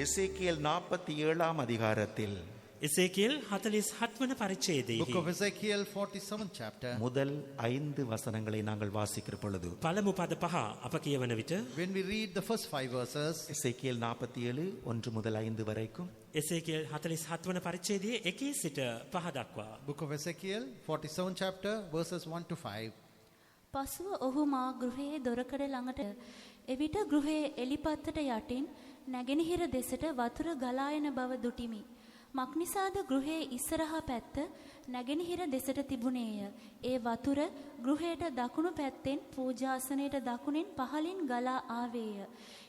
எசேக்கியேல் 47ஆம் அதிகாரத்தில் එසේකියල් 47 වන පරිච්ඡේදයේදී Book of Ezekiel 47th chapter. முதல் 5 வசனங்களை நாங்கள் வாசிக்கிற பொழுது පළමු පද 5 අප කියවන විට When we read the first 5 verses, எசேக்கியேல் 47 1 முதல் 5 வரைக்கும் එසේකියල් 47 වන පරිච්ඡේදයේ 1 සිට 5 දක්වා Book of Ezekiel 47th chapter verses 1 to 5. පසුව ඔහු මා ගෘහයේ දොරකඩ ළඟට එවිට ගෘහයේ එලිපත්තට යටින් නැගෙනහිර දෙසට වතුර ගලා එන බව දුටිමි. මක්නිසාද ගෘහයේ ඉස්සරහා පැත්ත නැගෙනහිර දෙසට තිබුණේය. ඒ වතුර ගෘහයට දකුණු පැත්තෙන් පූජාසනයට දකුණෙන් පහළින් ගලා ආවේය.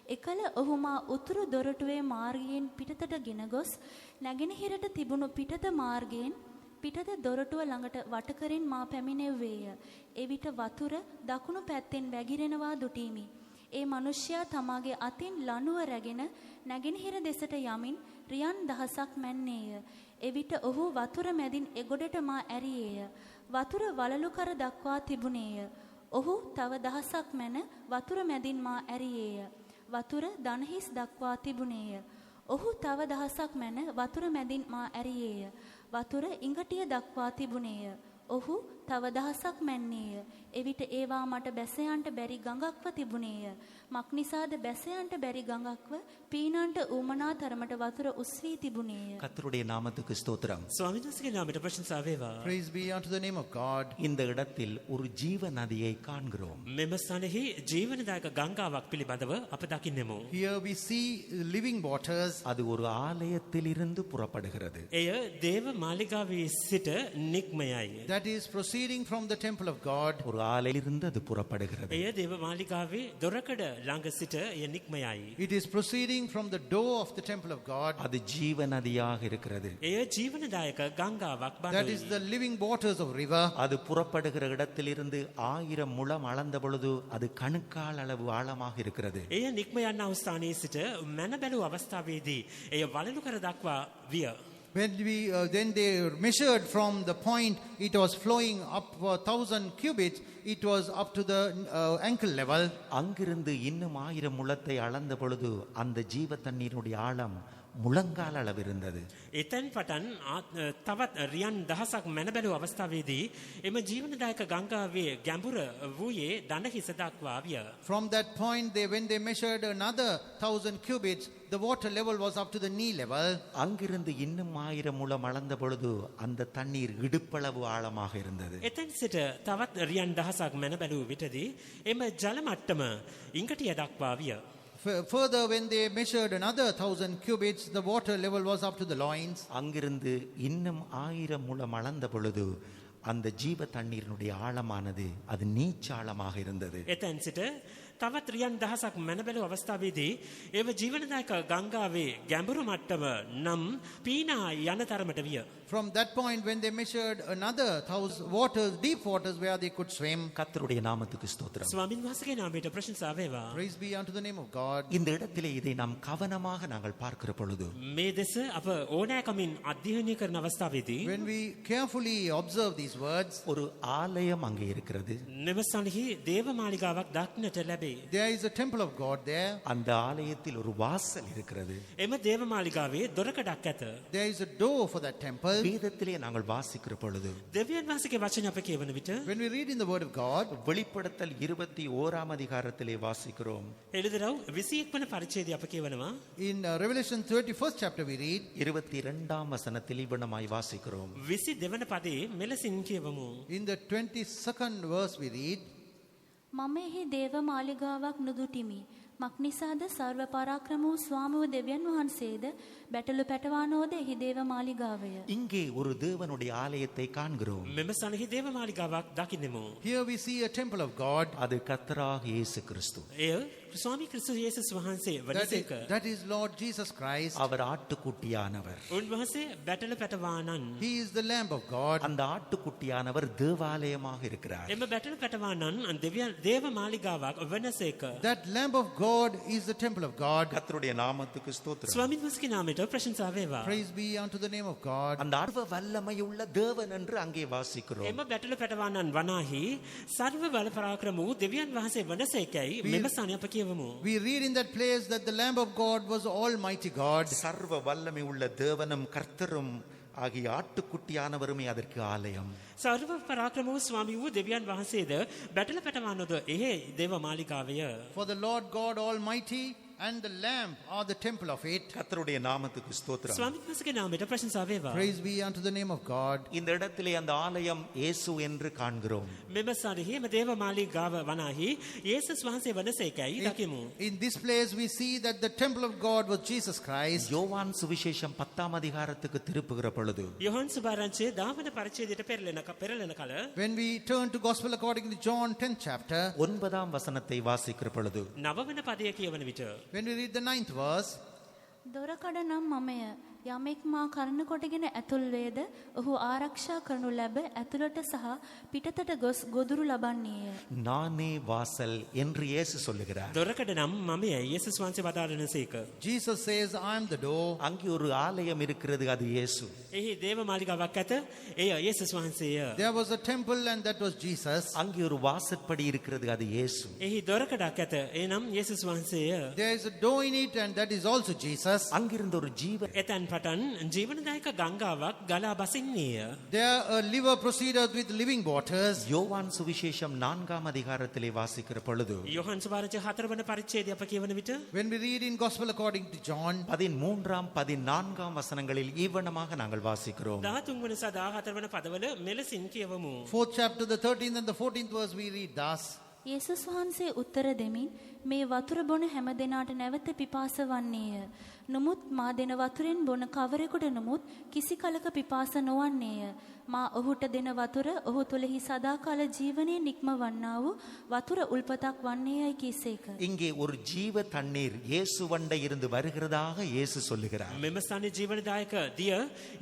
එකල ඔහු මා උතුරු දොරටුවේ මාර්ගයෙන් පිටතට ගෙන ගොස් නැගෙනහිරට තිබුණු පිටත මාර්ගයෙන් පිටත දොරටුව ළඟට වටකරින් මා පැමිණෙව්වේය. එවිට වතුර දකුණු පැත්තෙන් වැగిරෙනවා දුටීමි. ඒ මිනිසයා තමාගේ අතින් ලණුව රැගෙන නැගෙනහිර දෙසට යමින් රියන් දහසක් මැන්නේය. එවිට ඔහු වතුර මැදින් එගොඩට මා ඇරියේය. වතුර වලලු කර දක්වා තිබුණේය. ඔහු තව දහසක් මැන වතුර මැදින් මා ඇරියේය. වතුර දණහිස් දක්වා තිබුණේය. ඔහු තව දහසක් මැන වතුර මැදින් මා ඇරියේය. වතුර ඉඟටිය දක්වා තිබුණේය. ඔහු තව දහසක් මැන්නේය. එවිට ඒවා මට බැසයන්ට බැරි ගඟක්ව තිබුණේය. මක්නිසාද බැසයන්ට බැරි ගඟක්ව පීනන්ට ඌමනා තරමට වතුර උස්වී තිබුණේය. கர்த்தருடைய நாமத்துக்கு ஸ்தோத்திரம். ස්වාමීන් වහන්සේගේ නාමයට ප්‍රශංසා වේවා. Praise be unto the name of God. இந்த இடத்தில் ஒரு ஜீவ நதியை காண்கிறோம். මෙම ස්ථානයේ ජීවනදායක ගංගාවක් පිළිබඳව අප දකින්නෙමු. Here we see living waters. அது ஒரு ஆலயத்திலிருந்து புறப்படுகிறது. එය දේව මාලිගාවේ සිට නික්මයයි. That is proceeding from the temple of God. ஒரு ஆலையிலிருந்து அது புறப்படுகிறது. එය දේව මාලිගාවේ දොරකඩ ළඟ සිට එය නික්මයයි. It is proceeding from the door of the temple of God. அது ஜீவ நதியாக இருக்கிறது. එය ජීවනදායක ගංගාවක් That is බඳුයි. the living waters of river. அது புறப்படுகிற இடத்திலிருந்து 1000 முழம் அளந்த பொழுது அது கணுக்கால் அளவு ஆழமாக இருக்கிறது. එය නික්ම යන්නා වූ ස්ථානයේ සිට මැන බැලූ අවස්ථාවේදී එය වලලු කර දක්වා විය. When then they measured from the point it was flowing up 1,000 cubits, it was up to the ankle level. அங்கிருந்து இன்னும் 1000 முழத்தை அளந்த பொழுது அந்த ஜீவ தண்ணீருடைய ஆழம் முழங்கால் அளவு இருந்தது. එතෙන් පටන් තවත් රියන් දහසක් මැන බැලූ අවස්ථාවේදී එම ජීවනදායක ගංගාවේ ගැඹුර වූයේ දණ හිස දක්වා විය. From that point when they measured another 1,000 cubits, the water level was up to the knee level. அங்கிருந்து இன்னும் 1000 முழம் அளந்த பொழுது அந்த தண்ணீர் இடுப்பளவு ஆழமாக இருந்தது. එතෙන් සිට තවත් රියන් දහසක් මැන බැලූ විටදී එම ජල මට්ටම ඉඟටිය දක්වා විය. Further, when they measured another 1,000 cubits, the water level was up to the loins. அங்கிருந்து இன்னும் 1000 முழம் அளந்த பொழுது அந்த ஜீவ தண்ணீரினுடைய ஆழமானது அது நீச்சாளமாக இருந்தது. එතෙන් සිට තවත් රියන් දහසක් මැන බැලූ අවස්ථාවේදී එම ජීවනදායක ගංගාවේ ගැඹුරු මට්ටම නම් පීනා යන තරමට විය. From that point when they measured another 1,000 waters, deep waters where they could swim. கர்த்தருடைய நாமத்துக்கு ஸ்தோத்திரம். ස්වාමින් වහන්සේගේ නාමයට ප්‍රශංසා වේවා. Praise be unto the name of God. இந்த இடத்திலே இதை நாம் கவனமாக நாங்கள் பார்க்கிற பொழுது මේ දෙස අප ඕනෑකමින් අධ්‍යයනය කරන අවස්ථාවේදී When we carefully observe these words, ஒரு ஆலயம் அங்கே இருக்கிறது. මෙවසන්හි දේව මාලිගාවක් දක්නට ලැබේ. there is a temple of God there. அந்த ஆலயத்தில் ஒரு வாசல் இருக்கிறது. එම දේව මාලිගාවේ දොරකඩක් ඇත. There is a door for that temple. வேதத்திலே நாங்கள் வாசிக்கிற பொழுது දෙවියන් වහන්සේගේ වචන අප කියවන විට When we read in the word of God, வெளிப்படுத்தல் 21ஆம் அதிகாரத்திலே வாசிக்கிறோம். එළිදරව් 21 වන පරිච්ඡේදය අප කියවනවා. in Revelation 31st chapter we read, 22ஆம் வசனத்தில் இவ்வண்ணமாய் வாசிக்கிறோம். 22 වන පදේ මෙලෙසින් කියවමු. in the 22nd verse we read, මම එහි දේව මාලිගාවක් නුදුටිමි. මක්නිසාද සර්ව පරාක්‍රම වූ ස්වාමීව දෙවියන් වහන්සේද බැටළු පැටවානෝද එහි දේව මාලිගාවය. இங்கே ஒரு தேவனுடைய ஆலயத்தை காண்கிறோம். මෙම සනහි දේව මාලිගාවක් දකින්නෙමු. here we see a temple of God. அது கர்த்தராகிய இயேசு கிறிஸ்து. එය ස්වාමී ක්‍රිස්තුස් යේසුස් වහන්සේ වඩසේක. that is Lord Jesus Christ. அவர் ஆட்டுக்குட்டியானவர். උන්වහන්සේ බැටළු පැටවානන්. He is the Lamb of God. அந்த ஆட்டுக்குட்டியானவர் தேவாலயமாக இருக்கிறார். එම බැටළු පැටවානන් දේව මාලිගාවක් වනසේක. that Lamb of God is the temple of God. கர்த்தருடைய நாமத்துக்கு ஸ்தோத்திரம். ස්වාමීන් වහන්සේගේ නාමයට ප්‍රශංසා වේවා. Praise be unto the name of God. அந்த அர்வ வல்லமையுள்ள தேவன் என்று அங்கே வாசிக்கிறோம். එම බැටළු පැටවානන් වනාහි සර්ව බල පරාක්‍රම වූ දෙවියන් වහන්සේ වනසේකයි මෙම ස්ථානය අප කියවනවා. කියවමු. We read in that place that the Lamb of God was Almighty God. சர்வ வல்லமை உள்ள தேவனும் கர்த்தரும் ஆகிய ஆட்டுக்குட்டியானவருமே அதற்கு ஆலயம். සර්ව පරාක්‍රම වූ ස්වාමී වූ දෙවියන් වහන්සේද බැටල පැටවන්නද එහේ දේව මාලිකාවය. For the Lord God Almighty and the Lamb are the temple of it. கர்த்தருடைய நாமத்துக்கு ஸ்தோத்திரம். ස්වාමීන් වහන්සේගේ නාමයට ප්‍රශංසා වේවා. Praise be unto the name of God. இந்த இடத்திலே அந்த ஆலயம் இயேசு என்று காண்கிறோம். මෙම සාරෙහි එම දේව මාලිගාව වනාහි යේසුස් වහන්සේ වනසේකයි දකිමු. In this place we see that the temple of God was Jesus Christ. யோவான் சுவிசேஷம் 10ஆம் அதிகாரத்துக்கு திருப்புகிற பொழுது යොහන් සුභාරංචියේ 10 වන පරිච්ඡේදයට පෙරලෙන කල When we turn to Gospel according to John 10th chapter, 9ஆம் வசனத்தை வாசிக்கிற பொழுது 9 වන පදය කියවන විට when we read the 9th verse, දොරකඩ නම් මමය. යමෙක් මා කරන කොටගෙන ඇතුල් වේද ඔහු ආරක්ෂා කරනු ලැබ ඇතුළට සහ පිටතට ගොස් ගොදුරු ලබන්නේය. நானே வாசல் என்று இயேசு சொல்லுகிறார். දොරකඩ නම් මමයි යේසුස් වහන්සේ වදාළනසේක. Jesus says, I am the door. அங்கே ஒரு ஆலயம் இருக்கிறது, அது இயேசு. එහි දේව මාලිගාවක් ඇත. එය යේසුස් වහන්සේය. There was a temple and that was Jesus. அங்கே ஒரு வாசற்படி இருக்கிறது, அது இயேசு. එහි දොරකඩක් ඇත. එනම් යේසුස් වහන්සේය. There is a door in it and that is also Jesus. அங்கிருந்த ஒரு ஜீவ එතැන් පටන් ජීවනදායක ගංගාවක් ගලා බසින්නේය. There a river proceeded with living waters. யோவான் சுவிசேஷம் 4ஆம் அதிகாரத்திலே வாசிக்கிற பொழுது යොහන් සුභාරංචියේ 4 වන පරිච්ඡේදය අප කියවන විට When we read in Gospel according to John, 13ஆம் 14ஆம் வசனங்களில் ஈவனமாக நாங்கள் வாசிக்கிறோம். 13 වන සහ 14 වන පදවල මෙලෙසින් කියවමු. 4th chapter, the 13th and the 14th verse, we read thus. යේසුස් වහන්සේ උත්තර දෙමින් මේ වතුර බොන හැම දෙනාට නැවත පිපාස වන්නේය. නමුත් මා දෙන වතුරෙන් බොන කවරෙකුට නමුත් කිසි කලක පිපාස නොවන්නේය. මා ඔහුට දෙන වතුර ඔහු තුලෙහි සදාකාල ජීවනයේ නික්මවන්නා වූ වතුර උල්පතක් වන්නේයයි කීසේක. இங்கே ஒரு ஜீவ தண்ணீர் இயேசுவண்டை இருந்து வருகிறதாக இயேசு சொல்லுகிறார். මෙම ස්ථානයේ ජීවනදායක දිය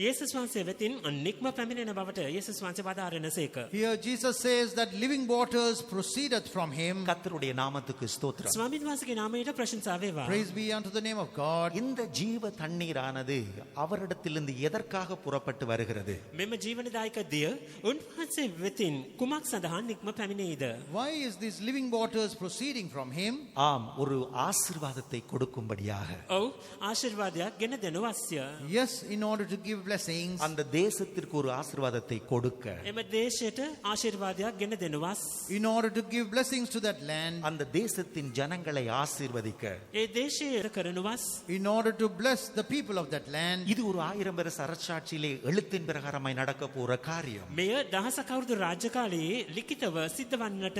යේසුස් වහන්සේ වෙතින් නික්ම පැමිණෙන බවට යේසුස් වහන්සේ වදාරනසේක. Here Jesus says that living waters proceedeth from him. கர்த்தருடைய நாமத்துக்கு ஸ்தோத்திரம். ස්වාමීන් වහන්සේගේ නාමයට ප්‍රශංසා වේවා. Praise be unto the name of God. இந்த ஜீவ தண்ணீரானது அவரிடத்திலிருந்து எதற்காக புறப்பட்டு வருகிறது? මෙම ජීවනදායක දිය උන්වහන්සේ වෙතින් කුමක් සඳහා නික්ම පැමිණෙයිද? Why is this living waters proceeding from him? ஆம், ஒரு ஆசீர்வாதத்தை கொடுக்கும்படியாக. ඔව් ආශිර්වාදයක් ගෙන දෙනු අවශ්‍ය. Yes, in order to give blessings. அந்த தேசத்திற்கு ஒரு ஆசீர்வாதத்தை கொடுக்க, එම දේශයට ආශිර්වාදයක් ගෙන දෙනවස්. In order to give blessings to that land. அந்த தேசத்தின் ஜனங்களை ஆசீர்வதிக்க, ඒ දේශය කරනවස්. In order to bless the people of that land. இது ஒரு 1000 வருஷ அரசாட்சியிலே எழுத்தின் பிரகாரமாய் நடக்க போற காரியம். මෙය දහසක අවුරුදු රාජ්‍ය කාලයේ ලිඛිතව සිද්ධ වන්නට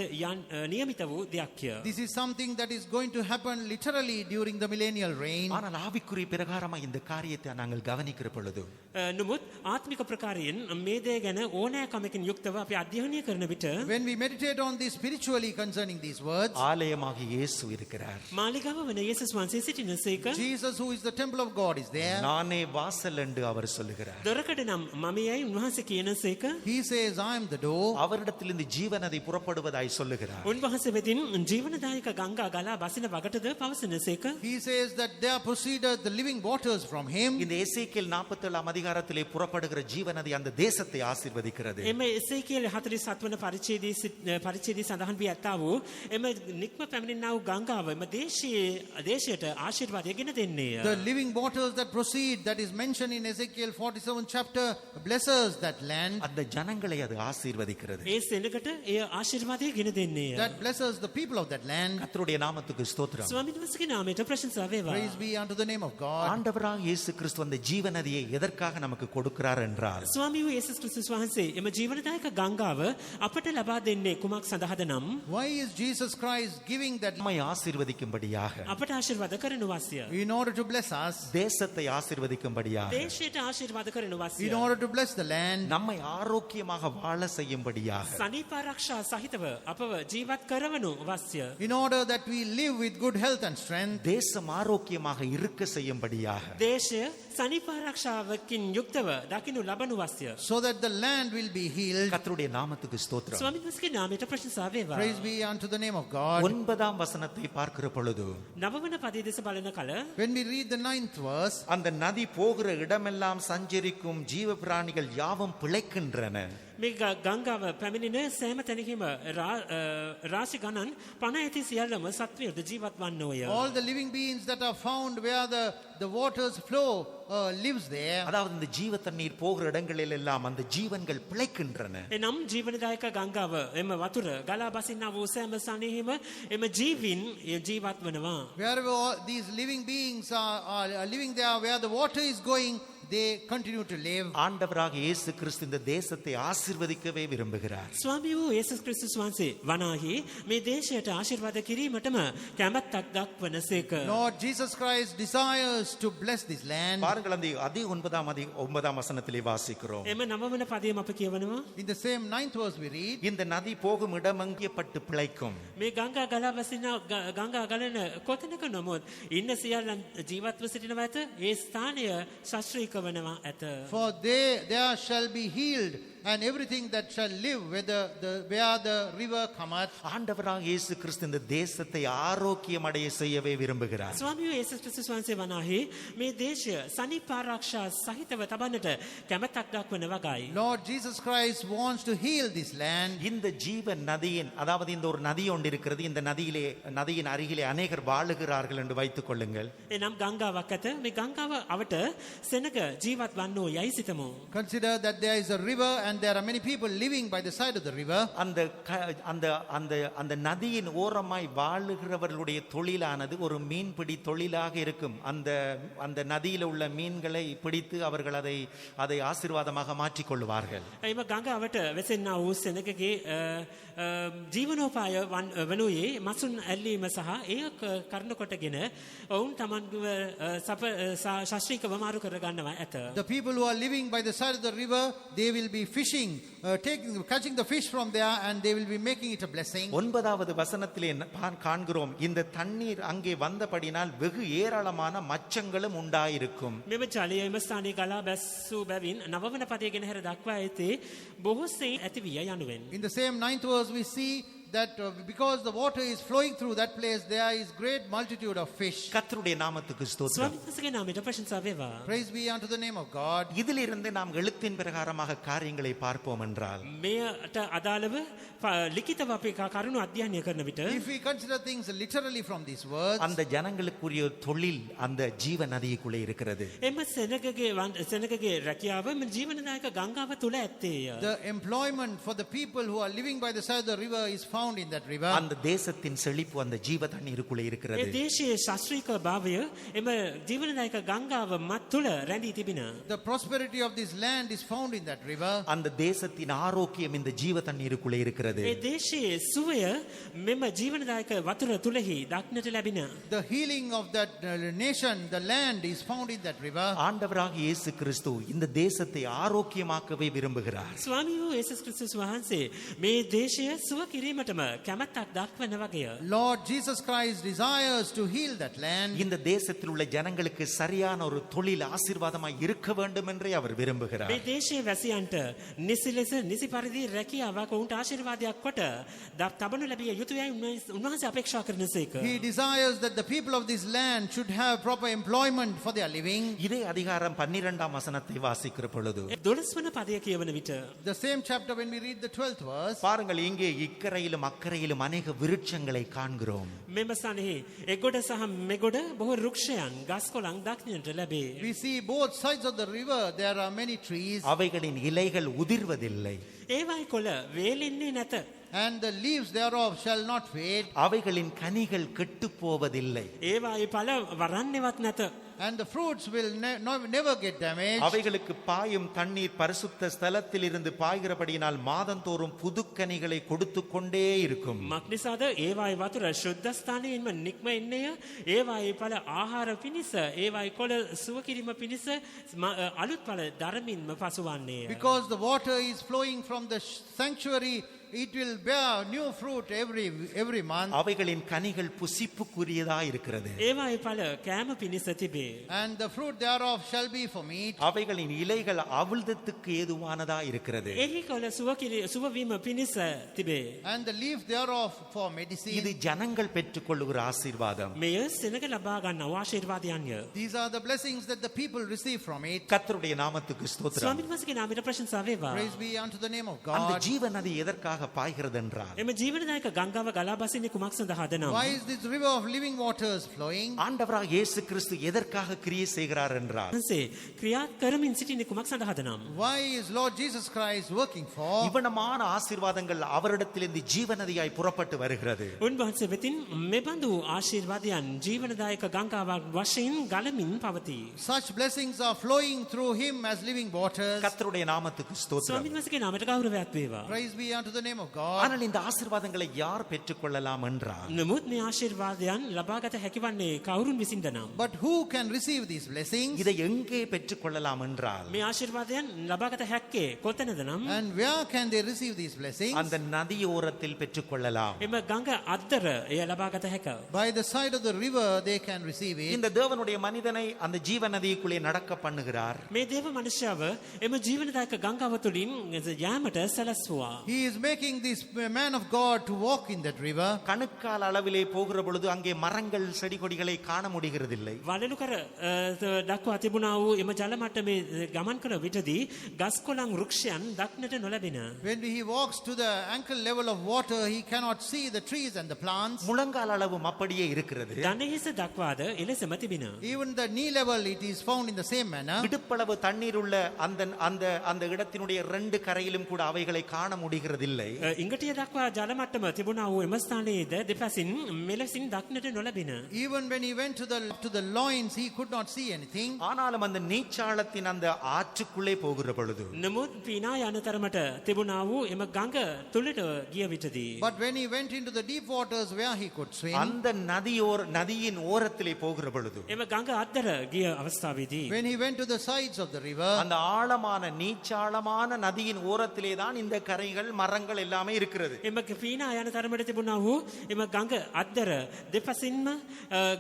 නියමිත වූ දෙයක්ය. This is something that is going to happen literally during the millennial reign. ஆனால் ஆவிக்குரிய பிரகாரமாய் இந்த காரியத்தை நாங்கள் கவனிக்கிற பொழுது නමුත් ආත්මික ප්‍රකාරයෙන් මේ දේ ගැන ඕනෑකමකින් යුක්තව අපි අධ්‍යයනය කරන විට When we meditate on this spiritually concerning these words, ஆலயமாக இயேசு இருக்கிறார். මාලිගාව වන යේසුස් වහන්සේ සිටිනසේක. Jesus, who is the temple of God, is there. நானே வாசல் என்று அவர் சொல்லுகிறார். දොරකඩ නම් මමයයි උන්වහන්සේ කියනසේක. He says, I am the door. அவரிடத்திலிருந்து ஜீவநதி புறப்படுவதாய் சொல்லுகிறார். උන්වහන්සේ වෙතින් ජීවනදායක ගංගා ගලා බසින වගටද පවසනසේක. He says that there proceeded the living waters from him. இந்த எசேக்கியேல் 47ஆம் அதிகாரத்திலே புறப்படுகிற ஜீவநதி அந்த தேசத்தை ஆசீர்வதிக்கிறது. එම එසේකියේල 47 වන පරිච්ඡේදයේ සඳහන් වී ඇත්තා වූ එම නික්ම පැමිණෙනා වූ ගංගාව එම දේශයට ආශිර්වාදය ගෙන දෙන්නේය. The living waters that proceed, that is mentioned in Ezekiel 47 chapter, blesses that land. அந்த ஜனங்களை அது ஆசீர்வதிக்கிறது. ඒ සෙනගට එය ආශිර්වාදය ගෙන දෙන්නේය. That blesses the people of that land. கர்த்தருடைய நாமத்துக்கு ஸ்தோத்திரம். ස්වාමීන් වහන්සේගේ නාමයට ප්‍රශංසා වේවා. Praise be unto the name of God. ஆண்டவராக இயேசு கிறிஸ்து அந்த ஜீவநதியை எதற்காக நமக்கு கொடுக்கிறார் என்றால், ස්වාමී වූ යේසුස් ක්‍රිස්තුස් වහන්සේ එම ජීවනදායක ගංගාව අපට ලබා දෙන්නේ කුමක් සඳහාද නම් Why is Jesus Christ giving that நம்மை ஆசீர்வதிக்கும்படியாக, අපට ආශිර්වාද කරනු අවශ්‍ය. in order to bless us, தேசத்தை ஆசீர்வதிக்கும்படியாக, දේශයට ආශිර්වාද කරනු අවශ්‍ය. in order to bless the land, நம்மை ஆரோக்கியமாக வாழ செய்யும்படியாக, සනීප ආරක්ෂා සහිතව අපව ජීවත් කරවනු අවශ්‍ය. in order that we live with good health and strength, தேசம் ஆரோக்கியமாக இருக்க செய்யும்படியாக, දේශය සනීප ආරක්ෂාවකින් යුක්තව දකින්නු ලබනු අවශ්‍ය. so that the land will be healed. கர்த்தருடைய நாமத்துக்கு ஸ்தோத்திரம். ස්වාමීන් වහන්සේගේ නාමයට ප්‍රශංසා වේවා. Praise be unto the name of God. 9ஆம் வசனத்தை பார்க்கிற பொழுது නවවන පදයේ දෙස බලන කල When we read the 9th verse, அந்த நதி போகிற இடமெல்லாம் சஞ்சரிக்கும் ஜீவ பிராணிகள் யாவும் பிழைக்கின்றன. මේ ගංගාව පැමිණෙන සෑම තැනකම රාශි ගණන් පණ ඇති සියල්ලම සත්වයෝද ජීවත් වන්නෝය. All the living beings that are found where the waters flow lives there. அதாவது இந்த ஜீவ தண்ணீர் போகிற இடங்களில் எல்லாம் அந்த ஜீவன்கள் பிழைக்கின்றன. එනම් ජීවනදායක ගංගාව එම වතුර ගලා බසින්නා වූ සෑම සනයෙහිම එම ජීවින් ජීවත් වනවා. Wherever these living beings are living there, where the water is going, they continue to live. ஆண்டவராக இயேசு கிறிஸ்து இந்த தேசத்தை ஆசீர்வதிக்கவே விரும்புகிறார். ස්වාමී වූ යේසුස් ක්‍රිස්තුස් වහන්සේ වනාහි මේ දේශයට ආශිර්වාද කිරීමටම කැමැත්තක් දක්වනසේක. Lord Jesus Christ desires to bless this land. பாருங்கள் அந்த 9ஆம் வசனத்திலே வாசிக்கிறோம். එම නවවන පදයම අප කියවනවා. In the same 9th verse we read, இந்த நதி போகும் இடமங்கியப்பட்டு பிழைக்கும். මේ ගංගා ගලා බසින ගංගා ගලන කොතැනක නොමුත් ඉන්න සියල්ලන් ජීවත්ව සිටිනව ඇත. ඒ ස්ථානය ශාස්ත්‍රීක වනවා ඇත. for there shall be healed and everything that shall live where the river cometh. ஆண்டவராக இயேசு கிறிஸ்து இந்த தேசத்தை ஆரோக்கியம் அடைய செய்யவே விரும்புகிறார். ස්වාමී වූ යේසුස් ක්‍රිස්තුස් වහන්සේ වනාහි මේ දේශය සනීප ආරක්ෂා සහිතව තබන්නට කැමැත්තක් දක්වන වගයි. Lord Jesus Christ wants to heal this land. இந்த ஜீவ நதியின் அதாவது இந்த ஒரு நதி ஒன்று இருக்கிறது. இந்த நதியின் அருகிலே அநேகர் வாழுகிறார்கள் என்று வைத்துக் கொள்ளுங்கள். එනම් ගංගාවක් ඇත. මේ ගංගාව අවට සෙනග ජීවත් වන්නෝ යයි සිතමු. Consider that there is a river and there are many people living by the side of the river. அந்த நதியின் ஓரமாய் வாழுகிறவர்களுடைய தொழிலானது ஒரு மீன்பிடி தொழிலாக இருக்கும். அந்த நதியில் உள்ள மீன்களை பிடித்து அவர்கள் அதை ஆசீர்வாதமாக மாற்றிக் கொள்வார்கள். එම ගංගාවට වැසෙන්නා වූ සෙනගගේ ජීවනෝපාය වනුයේ මසුන් ඇල්ලීම සහ ඒ කරන කොටගෙන ඔවුන් තමන්ව ශාස්ත්‍රීකව මාරු කර ගන්නවා ඇත. The people who are living by the side of the river, they will be fishing, catching the fish from there, and they will be making it a blessing. 9வது வசனத்திலே காண்கிறோம், இந்த தண்ணீர் அங்கே வந்தபடினால் வெகு ஏராளமான மச்சங்களும் உண்டாயிருக்கும். මෙම ජලය එම ස්ථානයේ ගලා බැස්සූ බැවින් නවවන පදය ගෙන හැර දක්වා ඇති බොහෝසේ ඇතිවිය යනුවෙන්. In the same 9th verse we see that because the water is flowing through that place, there is great multitude of fish. கர்த்தருடைய நாமத்துக்கு ஸ்தோத்திரம். ස්වාමීන් වහන්සේගේ නාමයට ප්‍රශංසා වේවා. Praise be unto the name of God. இதிலிருந்து நாம் எழுத்தின் பிரகாரமாக காரியங்களை பார்ப்போம் என்றால், මෙයට අදාළව ලිඛිතව අපි කරුණු අධ්‍යයනය කරන විට If we consider things literally from these words, அந்த ஜனங்களுக்குரிய தொழில் அந்த ஜீவ நதிக்குள்ளே இருக்கிறது. එම සෙනගගේ රැකියාව මෙ ජීවනදායක ගංගාව තුල ඇත්තේය. the employment for the people who are living by the side of the river is found in that river. அந்த தேசத்தின் செழிப்பு அந்த ஜீவ தண்ணீருக்குள்ளே ඒ இருக்கிறது. දේශයේ ශාස්ත්‍රීක භාවය එම ජීවනදායක ගංගාව මත් තුල රැඳී තිබින. The prosperity of this land is found in that river. அந்த தேசத்தின் ஆரோக்கியம் இந்த ஜீவ தண்ணீருக்குள்ளே இருக்கிறது. ඒ දේශයේ සුවය මෙම ජීවනදායක වතුර තුලෙහි දක්නට ලැබින. The healing of that nation, the land is found in that river. ஆண்டவராக இயேசு கிறிஸ்து இந்த தேசத்தை ஆரோக்கியமாக்கவே விரும்புகிறார். ස්වාමී වූ යේසුස් ක්‍රිස්තුස් වහන්සේ මේ දේශය සුව කිරීමටම කැමැත්තක් දක්වන වගේය. Lord Jesus Christ desires to heal that land. இந்த தேசத்தில் உள்ள ஜனங்களுக்கு சரியான ஒரு தொழில் ஆசீர்வாதமாய் இருக்க வேண்டும் என்றே அவர் விரும்புகிறார். මේ දේශයේ වැසියන්ට නිසි ලෙස නිසි පරිදි රැකියාවක් ඔවුන්ට ආශිර්වාදයක් කොට තබනු ලැබිය යුතුයයි උන්වහන්සේ අපේක්ෂා කරනසේක. He desires that the people of this land should have proper employment for their living. இதே அதிகாரம் 12ஆம் வசனத்தை வாசிக்கிற பொழுது 12 වන පදය කියවන විට The same chapter, when we read the 12th verse, பாருங்கள், இங்கே இக்கரையிலும் அக்கரையிலும் அநேக விருட்சங்களை காண்கிறோம். මෙම ස්ථානයේ එගොඩ සහ මෙගොඩ බොහෝ රුක්ෂයන් ගස්කොළන් දක්නට ලැබේ. we see both sides of the river there are many trees, அவைகளின் இலைகள் உதிர்வதில்லை, ඒවායි කොළ වේලෙන්නේ නැත. and the leaves thereof shall not fade, அவைகளின் கனிகள் கெட்டுப் போவதில்லை, ඒවායි ඵල වරන්නේවත් නැත. and the fruits will never get damaged. அவைகளுக்கு பாயும் தண்ணீர் பரிசுத்த ஸ்தலத்தில் இருந்து பாய்கிறபடியினால் மாதந்தோறும் புதுக்கனிகளை கொடுத்து கொண்டே இருக்கும். මක්නිසාද ඒවායි වතුර ශුද්ධස්ථානයෙන්ම නික්ම එන්නේය. ඒවායි ඵල ආහාර පිණිස ඒවායි කොළ සුව කිරීම පිණිස අලුත් ඵල ධර්මින්ම පසුවන්නේය. Because the water is flowing from the sanctuary it will bear new fruit every month. அவைகளின் கனிகள் புசிப்புக்குரியதா இருக்கிறது. ඒවායේ ඵල කෑම පිණිස තිබේ. And the fruit thereof shall be for meat. அவைகளின் இலைகள் அவிழ்தத்துக்கு ஏதுவானதா இருக்கிறது. එහි කොළ සුව වීම පිණිස තිබේ. And the leaf thereof for medicine. இது ஜனங்கள் பெற்றுக்கொள்ளுகிற ஆசீர்வாதம். මෙය සෙනග ලබා ගන්නා ආශිර්වාදයන්ය. These are the blessings that the people receive from it. கர்த்தருடைய நாமத்துக்கு ஸ்தோத்திரம். ස්වාමීන් වහන්සේගේ නාමයට ප්‍රශංසා වේවා. Praise be unto the name of அந்த God. ஜீவ நதி எதற்காக பாய்கிறது என்றால், එම ජීවනදායක ගංගාව ගලා බසින්නේ කුමක් සඳහාද නම්? Why is this river of living waters flowing? ஆண்டவராக இயேசு கிறிஸ்து எதற்காக கிரியை செய்கிறார் என்றால், වහන්සේ ක්‍රියා කරමින් සිටින්නේ කුමක් සඳහාද නම්? Why is Lord Jesus Christ working for? இவனமான ஆசீர்வாதங்கள் அவரிடத்திலிருந்து ஜீவநதியாய் புறப்பட்டு வருகிறது. උන්වහන්සේ වෙතින් මෙබඳු ආශිර්වාදයන් ජීවනදායක ගංගාවක් වශයෙන් ගලමින් පවතී. Such blessings are flowing through him as living waters. கர்த்தருடைய நாமத்துக்கு ஸ்தோத்திரம். ස්වාමීන් වහන්සේගේ නාමයට ගෞරවයක් වේවා. Praise be unto the name of God. ஆனால் இந்த ஆசீர்வாதங்களை யார் பெற்றுக்கொள்ளலாம் என்றால், නමුත් මේ ආශිර්වාදයන් ලබාගත හැකිවන්නේ කවුරුන් විසින්ද නම්? But who can receive these blessings? இதை எங்கே பெற்றுக்கொள்ளலாம் என்றால், මේ ආශිර්වාදයන් ලබාගත හැක්කේ කොතැනද නම්? And where can they receive these blessings? அந்த நதியோரத்தில் பெற்றுக்கொள்ளலாம். එම ගඟ අද්දර එය ලබාගත හැක. By the side of the river they can receive it. இந்த தேவனுடைய மனிதனை அந்த ஜீவ நதிக்குள்ளே நடக்க பண்ணுகிறார். මේ දේව මනුෂ්‍යව එම ජීවනදායක ගංගාව තුළින් යාමට සැලැස්සුවා. He is making this man of God to walk in that river. கணுக்கால் அளவிலே போகிற பொழுது அங்கே மரங்கள் செடி கொடிகளை காண முடிகிறதில்லை. වලලු කර දක්වා තිබුණා වූ එම ජල මට්ටමේ ගමන් කර විටදී ගස් කොළන් වෘක්ෂයන් දක්නට නොලැබෙන. When he walks to the ankle level of water, he cannot see the trees and the plants. முழங்கால் அளவும் அப்படியே இருக்கிறது. දණහිස දක්වාද එලෙසම තිබෙන. Even the knee level, it is found in the same manner. இடுப்பளவு தண்ணீர் உள்ள அந்த அந்த அந்த இடத்தினுடைய ரெண்டு கரையிலும் கூட அவைகளை காண முடிகிறதில்லை. ඉංගටිය දක්වා ජල මට්ටම තිබුණා වූ එම ස්ථානයේද දෙපසින් මෙලෙසින් දක්නට නොලැබෙන. Even when he went to the loins, he could not see anything. ஆனாலும் அந்த நீச்சாளத்தின் அந்த ஆற்றுக்குள்ளே போகிற பொழுது, නමුත් පීනා යන තරමට තිබුණා වූ එම ගඟ තුළට ගිය විටදී But when he went into the deep waters where he could swim, அந்த நதியின் ஓரத்திலே போகிற பொழுது, එම ගඟ අද්දර ගිය අවස්ථාවේදී when he went to the sides of the river, அந்த ஆழமான நீச்சாளமான நதியின் ஓரத்திலே தான் இந்த கரைகள் மரங்கள் எல்லாமே இருக்கிறது. එම පීනා යන තරමට තිබුණා වූ එම ගඟ අද්දර දෙපසින්ම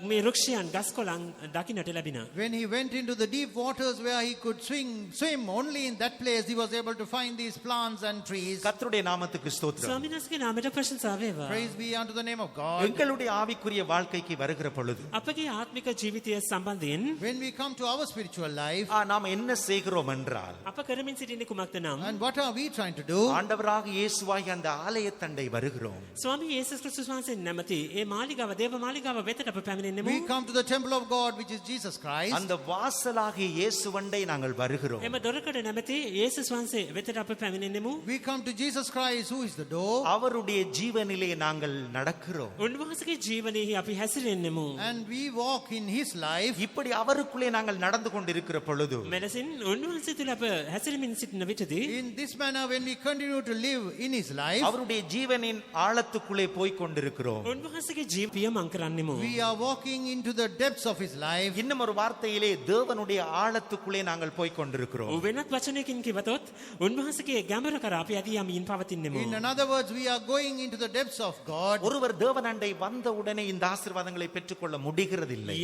මේ වෘක්ෂයන් ගස් කොළන් දකින්නට ලැබින. when he went into the deep waters where he could swim, only in that place he was able to find these plants and trees. கர்த்தருடைய நாமத்துக்கு ஸ்தோத்திரம். ස්වාමීන් වහන්සේගේ නාමයට ප්‍රශංසා වේවා. Praise be unto the name of God. எங்களுடைய ஆவிக்குரிய வாழ்க்கைக்கு வருகிற பொழுது අපගේ ආත්මික ජීවිතය සම්බන්ධයෙන් When we come to our spiritual life, நாம் என்ன செய்கிறோம் என்றால், අප කරමින් සිටින්නේ කුමක්ද නම්? and what are we trying to do? ஆண்டவராக இயேசுவாகிய அந்த ஆலயத்தண்டை வருகிறோம். ස්වාමී යේසුස් ක්‍රිස්තුස් වහන්සේ නැමැති ඒ මාලිගාව දේව මාලිගාව වෙතට අප පැමිණෙන්නේමු. We come to the temple of God, which is Jesus Christ. அந்த வாசலாகிய இயேசுவண்டை நாங்கள் வருகிறோம். එම දොරකඩ නැමැති යේසුස් වහන්සේ වෙතට අප පැමිණෙන්නේමු. We come to Jesus Christ, who is the door, அவருடைய ஜீவனிலே நாங்கள் நடக்கிறோம். උන්වහන්සේගේ ජීවනයේ අපි හැසිරෙන්නෙමු. and we walk in his life. இப்படி அவருக்குள்ளே நாங்கள் நடந்து கொண்டிருக்கிற பொழுது, මෙලෙසින් උන්වහන්සේ තුළ අප හැසිරෙමින් සිටින විටදී In this manner, when we continue to live in his life, அவருடைய ஜீவனின் ஆழத்துக்குள்ளே போய் கொண்டிருக்கிறோம். උන්වහන්සේගේ ජීවිතය මං කරන්නෙමු. we are walking into the depths of his life. இன்னும் ஒரு வார்த்தையிலே தேவனுடைய ஆழத்துக்குள்ளே நாங்கள் போய் கொண்டிருக்கிறோம். වෙනත් වචනයකින් කිව්වොත් උන්වහන්සේගේ ගැඹුර කර අපි ඇදී යමින් පවතින්නෙමු. In another words, we are going into the depths of God. ஒருவர் தேவனண்டை வந்த உடனே இந்த ஆசீர்வாதங்களை பெற்றுக்கொள்ள முடிகிறதில்லை.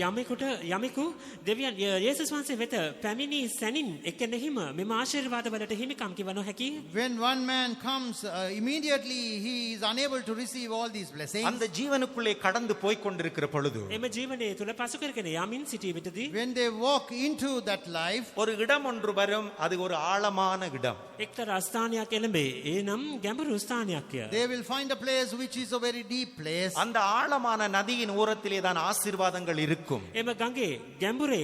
යමෙකු දෙවියන් යේසුස් වහන්සේ වෙත පැමිණි සැනින් එක්කෙනෙහිම මෙම ආශිර්වාද වලට හිමිකම් කිව නොහැකි. When one man comes, immediately he is unable to receive all these blessings. அந்த ஜீவனுக்குள்ளே கடந்து போய் கொண்டிருக்கிற பொழுது, එම ජීවනයේ තුල පසු කරගෙන යමින් සිටී විටදී When they walk into that life, ஒரு இடம் ஒன்று வரும். அது ஒரு ஆழமான இடம். එක්තරා ස්ථානයක් එළඹේ. ඒ නම් ගැඹුරු ස්ථානයක්ය. they will find a place which is a very deep place. அந்த ஆழமான நதியின் ஓரத்திலே தான் ஆசீர்வாதங்கள் இருக்கும். එම ගඟේ ගැඹුරේ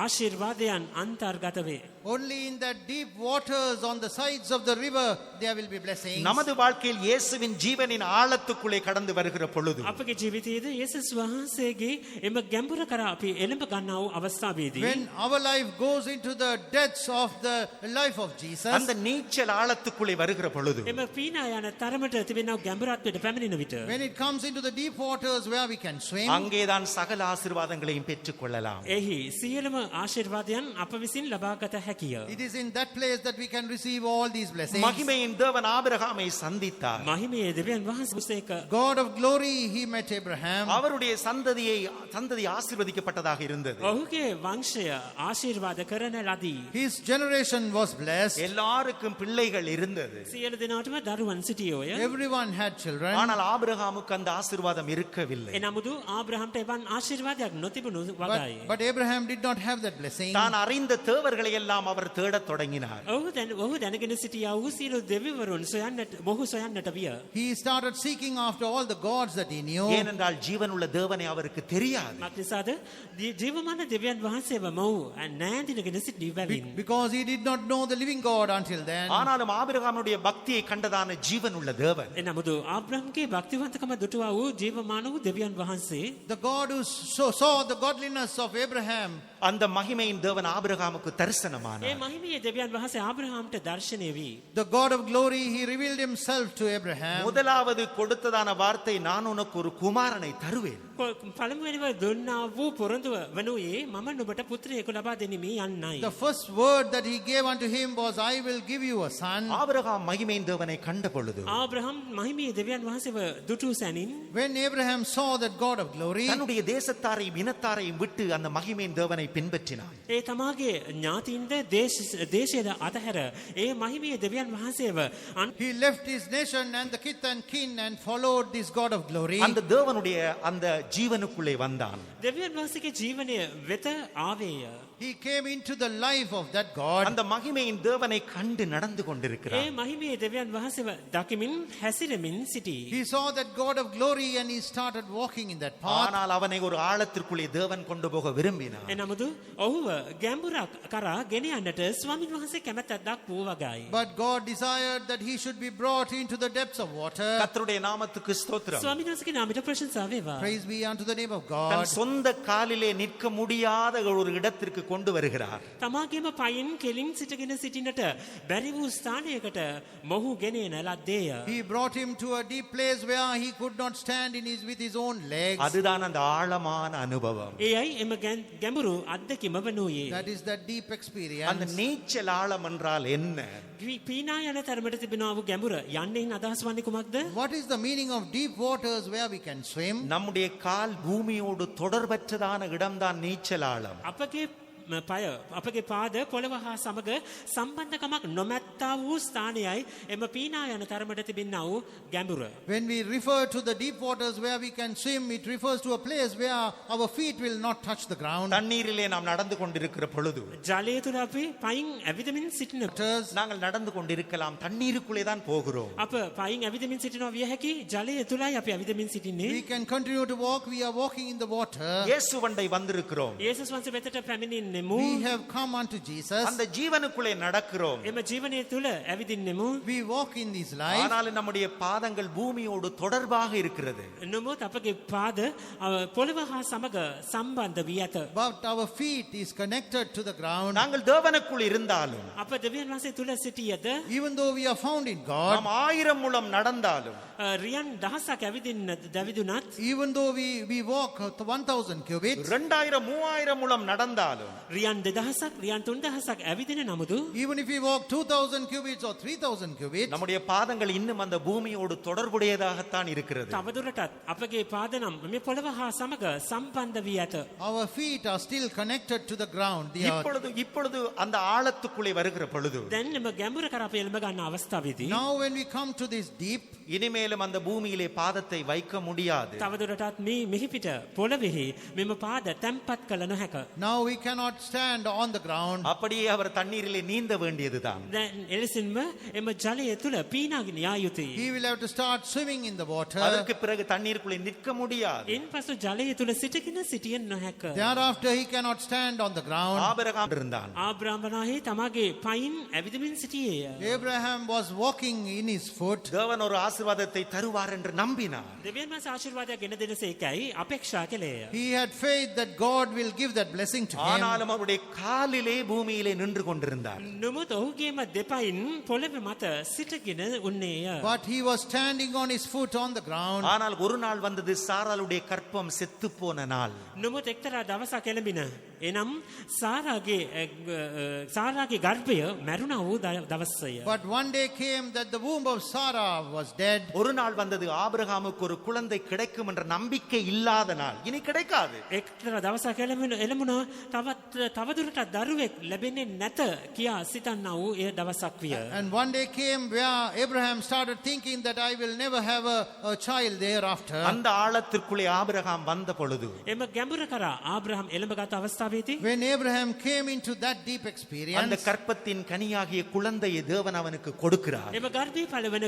ආශිර්වාදයන් අන්තර්ගත වේ. Only in that deep waters on the sides of the river there will be blessings. நமது வாழ்க்கையில் இயேசுவின் ஜீவனின் ஆழத்துக்குள்ளே கடந்து வருகிற பொழுது, අපගේ ජීවිතයේදී යේසුස් වහන්සේගේ එම ගැඹුර කරා අපි එළඹ ගන්නා වූ අවස්ථාවේදී When our life goes into the depths of the life of Jesus, அந்த நீச்சல் ஆழத்துக்குள்ளே வருகிற பொழுது, එම පීනා යන තරමට තිබෙනා ගැඹුරත්වයට පැමිණෙන විට when it comes into the deep waters where we can swim, அங்கேதான் சகல ஆசீர்வாதங்களையும் பெற்றுக் கொள்ளலாம். එහි සියලුම ආශිර්වාදයන් අප විසින් ලබාගත හැකි. හැකිය. It is in that place that we can receive all these blessings. மகிமையின் தேவன் ஆபிரகாமை சந்தித்தார். මහිමේ දෙවියන් වහන්සේ එක God of glory, he met Abraham. அவருடைய சந்ததி ஆசீர்வதிக்கப்பட்டதாக இருந்தது. ඔහුගේ වංශය ආශිර්වාද කරන ලදී. His generation was blessed. எல்லாருக்கும் பிள்ளைகள் இருந்தது. සියලු දෙනාටම දරුවන් සිටියෝය. Everyone had children. ஆனால் ஆபிரகாமுக்கு அந்த ஆசீர்வாதம் இருக்கவில்லை. එනමුදු ආබ්‍රහම්ට එවන් ආශිර්වාදයක් නොතිබුණු වගයි. But Abraham did not have that blessing. தான் அறிந்த தேவர்களை எல்லாம் அவர் தேடத் தொடங்கினார். ඔහු දැනගෙන සිටියා වූ සියලු දෙවිවරුන් මොහු සොයන්නට විය. He started seeking after all the gods that he knew. ஏனென்றால் ஜீவனுள்ள தேவனை அவருக்கு தெரியாது. මක්නිසාද ජීවමාන දෙවියන් වහන්සේව මව් නෑඳිනගෙන සිටි බැවින්. Because he did not know the living God until then. ஆனாலும் ஆபிரகாமுடைய பக்தியை கண்டதான ஜீவனுள்ள தேவன், එනමුදු ආබ්‍රහම්ගේ භක්තිවන්තකම දුටුවා වූ ජීවමාන වූ දෙවියන් වහන්සේ The God who saw the godliness of Abraham. அந்த மகிமையின் தேவன் ஆபிரகாமுக்கு ඒ தரிசனமானார். මහිමේ දෙවියන් වහන්සේ ආබ්‍රහම්ට දර්ශනය වී The God of glory, he revealed himself to Abraham. முதலாவது கொடுத்ததான வார்த்தை, நான் உனக்கு ஒரு குமாரனை தருவேன். පළමුවෙනිව දුන්නා වූ පොරොන්දුව වනුයේ මම නුඹට පුත්‍රයෙකු ලබා දෙනිමි යන්නයි. The first word that he gave unto him was, I will give you a son. Abraham மகிமையின் தேவனை கண்ட பொழுது ආබ්‍රහම් මහිමේ දෙවියන් වහන්සේව දුටු සැනින් When Abraham saw that God of glory, தன்னுடைய தேசத்தாரையும் இனத்தாரையும் விட்டு அந்த மகிமையின் தேவனை பின்பற்றினார். ඒ තමාගේ ඥාතීන්ද දේශයද අතහැර ඒ මහිමේ දෙවියන් වහන්සේව he left his nation and the kith and kin and followed this God of glory. அந்த தேவனுடைய அந்த ஜீவனுக்குள்ளே வந்தான். දෙවියන් වහන්සේගේ ජීවනය වෙත ආවේය. He came into the life of that God. அந்த மகிமையின் தேவனை கண்டு நடந்து ඒ கொண்டிருக்கிறார். මහිමේ දෙවියන් වහන්සේව දකිමින් හැසිරමින් සිටී. He saw that God of glory and he started walking in that path. ஆனால் அவனை ஒரு ஆழத்திற்குள்ளே தேவன் கொண்டு போக விரும்பினார். එනමුදු ඔහුව ගැඹුරක් කරා ගෙන යන්නට ස්වාමීන් වහන්සේ කැමැත්තක් දක්වූ වගයි. But God desired that he should be brought into the depths of water. கர்த்தருடைய நாமத்துக்கு ஸ்தோத்திரம். ස්වාමීන් වහන්සේගේ නාමයට ප්‍රශංසා වේවා. Praise be unto the name of than God. சொந்த காலிலே நிற்க முடியாத ஒரு இடத்திற்கு கொண்டு வருகிறார். තමාගේම පයින් කෙලින් සිටගෙන සිටිනට බැරි වූ ස්ථානයකට මොහු ගෙන එන ලද්දේය. He brought him to a deep place where he could not stand with his own legs. அதுதான் அந்த ஆழமான அனுபவம். එයයි එම ගැඹුරු අත්දැකීම වනුයේ. That is that deep அந்த experience. நீச்சல் ஆழம் என்றால் என்ன? පීනා යන තරමට තිබෙනවා වූ ගැඹුර යන්නෙන් අදහස් වන්නේ කුමක්ද? What is the meaning of deep waters where we can swim? நம்முடைய கால் பூமியோடு தொடர்பற்றதான இடம்தான் நீச்சல் ஆழம். අපගේ පය අපගේ පාද පොළව හා සමග සම්බන්ධකමක් නොමැත්තා වූ ස්ථානයයි එම පීනා යන තරමට තිබෙනා වූ ගැඹුර. When we refer to the deep waters where we can swim, it refers to a place where our feet will not touch the ground. தண்ணீரிலே நாம் நடந்து கொண்டிருக்கிற பொழுது ජලය තුළ අපි පයින් ඇවිදමින් සිටින நாங்கள் நடந்து கொண்டிருக்கலாம், தண்ணீருக்குள்ளே தான் போகிறோம். අප පයින් ඇවිදමින් සිටිනවා විය හැකි ජලය තුළයි අපි ඇවිදමින් සිටින්නේ. We can continue to walk. We are walking in the water. இயேசுவண்டை வந்திருக்கிறோம். යේසුස් වහන්සේ වෙතට පැමිණෙන්නෙමු. We have come unto Jesus. அந்த ஜீவனுக்குள்ளே நடக்கிறோம். එම ජීවනය තුළ ඇවිදින්නෙමු. We walk in this life. ஆனாலும் நம்முடைய பாதங்கள் பூமியோடு தொடர்பாக இருக்கிறது. නොමුත් අපගේ පාද පොළව හා සමග සම්බන්ධ වී ඇත. But our feet is connected to the ground. நாங்கள் தேவனுக்குள் இருந்தாலும், අප දෙවියන් වහන්සේ තුළ සිටියද Even though we are found in God. நாம் 1000 முழம் நடந்தாலும், රියන් දහසක් ඇවිදින්න දැවිදුනත් Even though we walk 1,000 cubits. 2000 3000 முழம் நடந்தாலும், රියන් 2000ක් රියන් 3000ක් ඇවිදින නමුදු Even if we walk 2,000 cubits or 3,000 cubits. நம்முடைய பாதங்கள் இன்னும் அந்த பூமியோடு தொடர்புடையதாகத்தான் இருக்கிறது. තවදුරටත් අපගේ පාදනම් මේ පොළව හා සමග සම්බන්ධ වී ඇත. Our feet are still connected to the ground. The earth. இப்பொழுது அந்த ஆழத்துக்குள்ளே வருகிற பொழுது, දැන් එම ගැඹුර කරා අපි එළඹ ගන්න අවස්ථාවේදී Now when we come to this deep, இனிமேலும் அந்த பூமியிலே பாதத்தை வைக்க முடியாது. තවදුරටත් මේ මිහිපිට පොළවෙහි මෙම පාද තැම්පත් කළ නොහැක. now we cannot stand on the ground. அப்படியே அவர் தண்ணீரிலே நீந்த வேண்டியதுதான். දැන් එලෙසින්ම එම ජලය තුළ පීනාගෙන යා යුතුයි. He will have to start swimming in the water. அதற்கு பிறகு தண்ணீருக்குள்ளே நிற்க முடியாது. ඉන්පසු ජලය තුළ සිටගෙන සිටිය නොහැක. Thereafter he cannot stand on the ground. Abraham இருந்தான். ආබ්‍රාහ්මණාහි තමාගේ පයින් ඇවිදමින් සිටියේය. Abraham was walking in his foot. தேவன் ஒரு ஆசீர்வாதத்தை தருவார் என்று நம்பினார். දෙවියන් වහන්සේ ආශිර්වාදයක් ගෙන දෙනසේකයි අපේක්ෂා කළේය. He had faith that God will give that blessing to him. ஆனாலும் ஆனாலும் அவருடைய காலிலே பூமியிலே நின்று கொண்டிருந்தார். නමුත් ඔහුගේම දෙපයින් පොළව මත සිටගෙන උන්නේය. But he was standing on his foot on the ground. ஆனால் ஒரு நாள் வந்தது சாராளுடைய கற்பம் செத்து போன நாள். නමුත් එක්තරා දවසක් එළඹින එනම් සාරාගේ ගර්භය මැරුණා වූ දවසය. But one day came that the womb of Sarah was dead. ஒரு நாள் வந்தது ஆபிரகாமுக்கு ஒரு குழந்தை கிடைக்கும் என்ற நம்பிக்கை இல்லாத நாள். இனி கிடைக்காது. එක්තරා දවසක් එළඹුණා තවදුරටත් දරුවෙක් ලැබෙන්නේ නැත කියා සිතන්නා වූ ඒ දවසක් විය. And one day came where Abraham started thinking that I will never have a child thereafter. அந்த ஆழத்திற்குள்ளே ஆபிரகாம் வந்த பொழுது එම ගැඹුර කරා ආබ්‍රහම් එළඹගත් අවස්ථාවේදී When Abraham came into that deep அந்த experience, கற்பத்தின் கனியாகிய குழந்தையை தேவன் அவனுக்கு கொடுக்கிறார். එම ගර්භයේ පළවන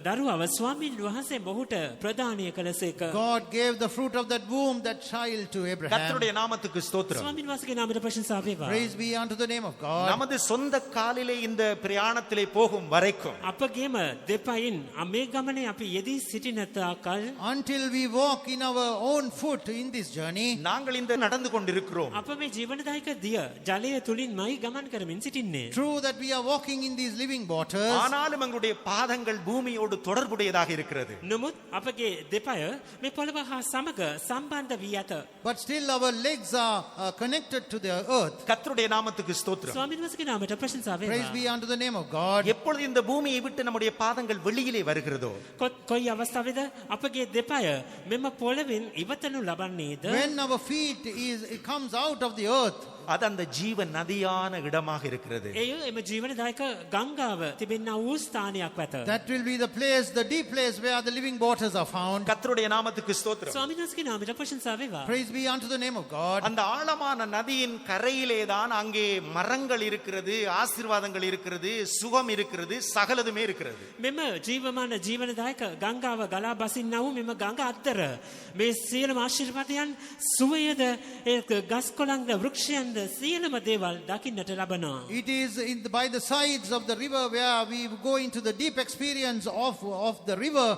දරුවව ස්වාමීන් වහන්සේ මොහුට ප්‍රදානය කළසේක. God gave the fruit of that womb, that child to Abraham. கர்த்தருடைய நாமத்துக்கு ஸ்தோத்திரம். ස්වාමීන් වහන්සේගේ නාමයට ප්‍රශංසා වේවා. Praise be unto the name of God. நமது சொந்த காலிலே இந்த பிரயாணத்திலே போகும் வரைக்கும் අපගේම දෙපයින් මේ ගමනේ අපි යෙදී සිටින තාකල් Until we walk in our own foot in this journey, நாங்கள் இந்த நடந்து கொண்டிருக்கிறோம். අප මේ ජීවනදායක දිය ජලය තුලින්මයි ගමන් කරමින් සිටින්නේ. true that we are walking in these living waters, ஆனாலும் எங்களுடைய பாதங்கள் பூமியோடு தொடர்புடையதாக இருக்கிறது. නමුත් අපගේ දෙපය මේ පොළව හා සමග සම්බන්ධ වී ඇත. but still our legs are connected to the earth. கர்த்தருடைய நாமத்துக்கு ஸ்தோத்திரம். ස්වාමීන් වහන්සේගේ නාමයට ප්‍රශංසා Praise වේවා. be unto the name of God. எப்பொழுது இந்த பூமியை விட்டு நம்முடைய பாதங்கள் வெளியிலே வருகிறதோ කොයි අවස්ථාවේද අපගේ දෙපය මෙම පොළවෙන් ඉවතනු ලබන්නේද? When our feet it comes out of the earth, அது அந்த ஜீவ நதியான இடமாக இருக்கிறது. එය එම ජීවනදායක ගංගාව තිබෙනා වූ ස්ථානයක් වෙත. that will be the place, the deep place where the living waters are found. கர்த்தருடைய நாமத்துக்கு ஸ்தோத்திரம். ස්වාමීන් වහන්සේගේ නාමයට ප්‍රශංසා වේවා. Praise be unto the name of God. அந்த ஆழமான நதியின் கரையிலே தான் அங்கே மரங்கள் இருக்கிறது, ஆசீர்வாதங்கள் இருக்கிறது, சுகம் இருக்கிறது, சகலதுமே இருக்கிறது. මෙම ජීවමාන ජීවනදායක ගංගාව ගලා බසින්නා වූ මෙම ගඟ අතර මේ සියලුම ආශිර්වාදයන් සුවයද ගස් කොළන්ද වෘක්ෂයන්ද සියලුම දේවල් දකින්නට ලබනවා. It is by the sides of the river where we go into the deep experience of the river.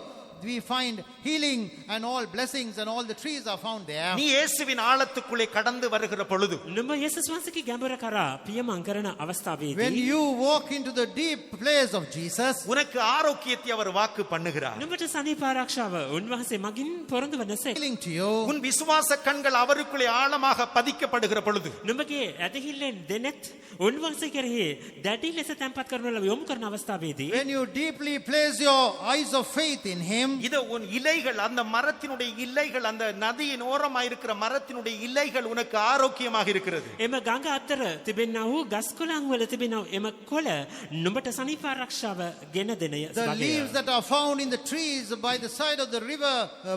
We find healing and all blessings and all the trees are found there. நீ இயேசுவின் ஆழத்துக்குள்ளே கடந்து வருகிற பொழுது නුඹ යේසුස් වහන්සේගේ ගැඹුර කරා පියමන් කරන When අවස්ථාවේදී you walk into the deep place of Jesus, உனக்கு ஆரோக்கியத்தை அவர் வாக்கு பண்ணுகிறார். නුඹට සනීප ආරක්ෂාව උන්වහන්සේ මගින් පොරොන්දු වනසේ healing to you. உன் விசுவாச கண்கள் அவருக்குள்ளே ஆழமாக பதிக்கப்படுகிற பொழுது නුඹගේ ඇදහිල්ලෙන් දෙනෙත් උන්වහන්සේ කෙරෙහි දැඩි ලෙස තැන්පත් කරනු ලබ යොමු කරන අවස්ථාවේදී When you deeply place your eyes of faith in Him, இது உன் இலைகள், அந்த மரத்தினுடைய இலைகள், அந்த நதியின் ஓரமாக இருக்கிற மரத்தினுடைய இலைகள் உனக்கு ஆரோக்கியமாக இருக்கிறது. එම ගඟ අතර තිබෙනා වූ ගස් කොළන් වල තිබෙනා එම කොළ නුඹට සනීප ආරක්ෂාව ගෙන දෙන the leaves that are found in the trees by the side of the river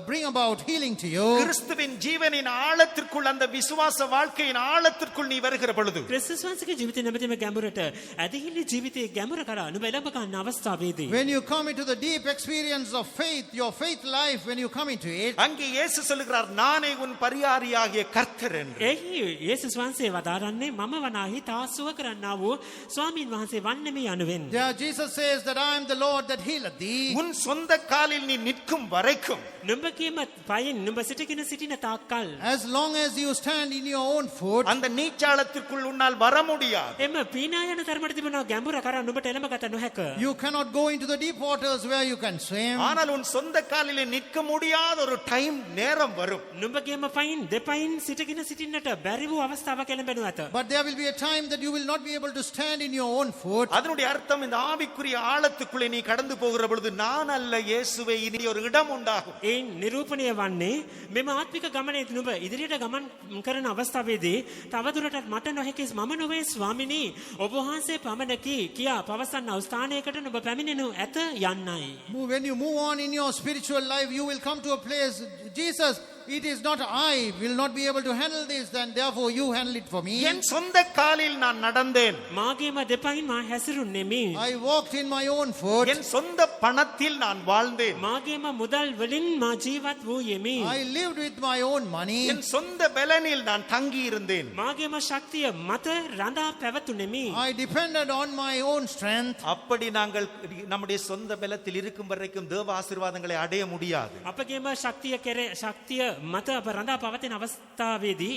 bring about healing to you. கிறிஸ்துவின் ஜீவனின் ஆழத்திற்குள், அந்த விசுவாச வாழ்க்கையின் ஆழத்திற்குள் நீ வருகிற பொழுது ක්‍රිස්තුස් වහන්සේගේ ජීවිතේ නැමැතිම ගැඹුරට ඇදහිලි ජීවිතයේ ගැඹුර කරා නුඹ එළඹ ගන්න අවස්ථාවේදී When you come into the deep experience of faith, your faith life, when you come into it, அங்கே இயேசு சொல்லுகிறார், நானே உன் பரியாரியாகிய கர்த்தர் என்று. එහි යේසුස් වහන්සේ වදාරන්නේ මම වනාහි තාසුව කරන්නා වූ ස්වාමීන් වහන්සේ වන්නෙමි යනුවෙන්. there Jesus says that I am the Lord that healeth thee. உன் சொந்த காலில் நீ நிற்கும் வரைக்கும் නුඹගේම පයින් නුඹ සිටගෙන සිටින තාක්කල් As long as you stand in your own foot, அந்த நீச்சாளத்திற்குள் உன்னால் வர முடியாது. එම පීනා යන තරමට තිබෙනා ගැඹුර කරා නුඹට එළඹ ගත නොහැක. you cannot go into the deep waters where you can swim. ஆனால் உன் சொந்த காலிலே நிற்க முடியாத ஒரு டைம், நேரம் வரும். නුඹගේම පයින් දෙපයින් සිටගෙන සිටින්නට බැරි වූ අවස්ථාවක් එළඹෙනු ඇත. But there will be a time that you will not be able to stand in your own foot. அதனுடைய அர்த்தம், இந்த ஆவிக்குரிய ஆழத்துக்குள்ளே நீ கடந்து போகிற பொழுது நான் அல்ல இயேசுவே, இனி ஒரு இடம் உண்டாகும். එයින් නිරූපණය වන්නේ මෙම ආත්මික ගමනේ නුඹ ඉදිරියට ගමන් කරන අවස්ථාවේදී තවදුරටත් මට නොහැකි මම නොවේ ස්වාමිනී ඔබ වහන්සේ පමණකි කියා පවසන්නා වූ ස්ථානයකට නුඹ පැමිණෙනු ඇත යන්නයි. When you move on in your spiritual life, you will come to a place, Jesus, it is not I will not be able to handle this, then therefore you handle it for me. என் சொந்த காலில் நான் நடந்தேன். මාගේම දෙපයින් මා හැසිරුන්නේමි. I walked in my own foot. என் சொந்த பணத்தில் நான் வாழ்ந்தேன். මාගේම මුදල් වලින් මා ජීවත් වූයෙමි. I lived with my own money. என் சொந்த பலனில் நான் தங்கி இருந்தேன். මාගේම ශක්තිය මත රඳා පැවතුණෙමි. I depended on my own strength. அப்படி நாங்கள் நம்முடைய சொந்த பலத்தில் இருக்கும் வரைக்கும் தேவ ஆசீர்வாதங்களை அடைய முடியாது. අපගේම ශක්තිය මත අප රඳා පවතින අවස්ථාවේදී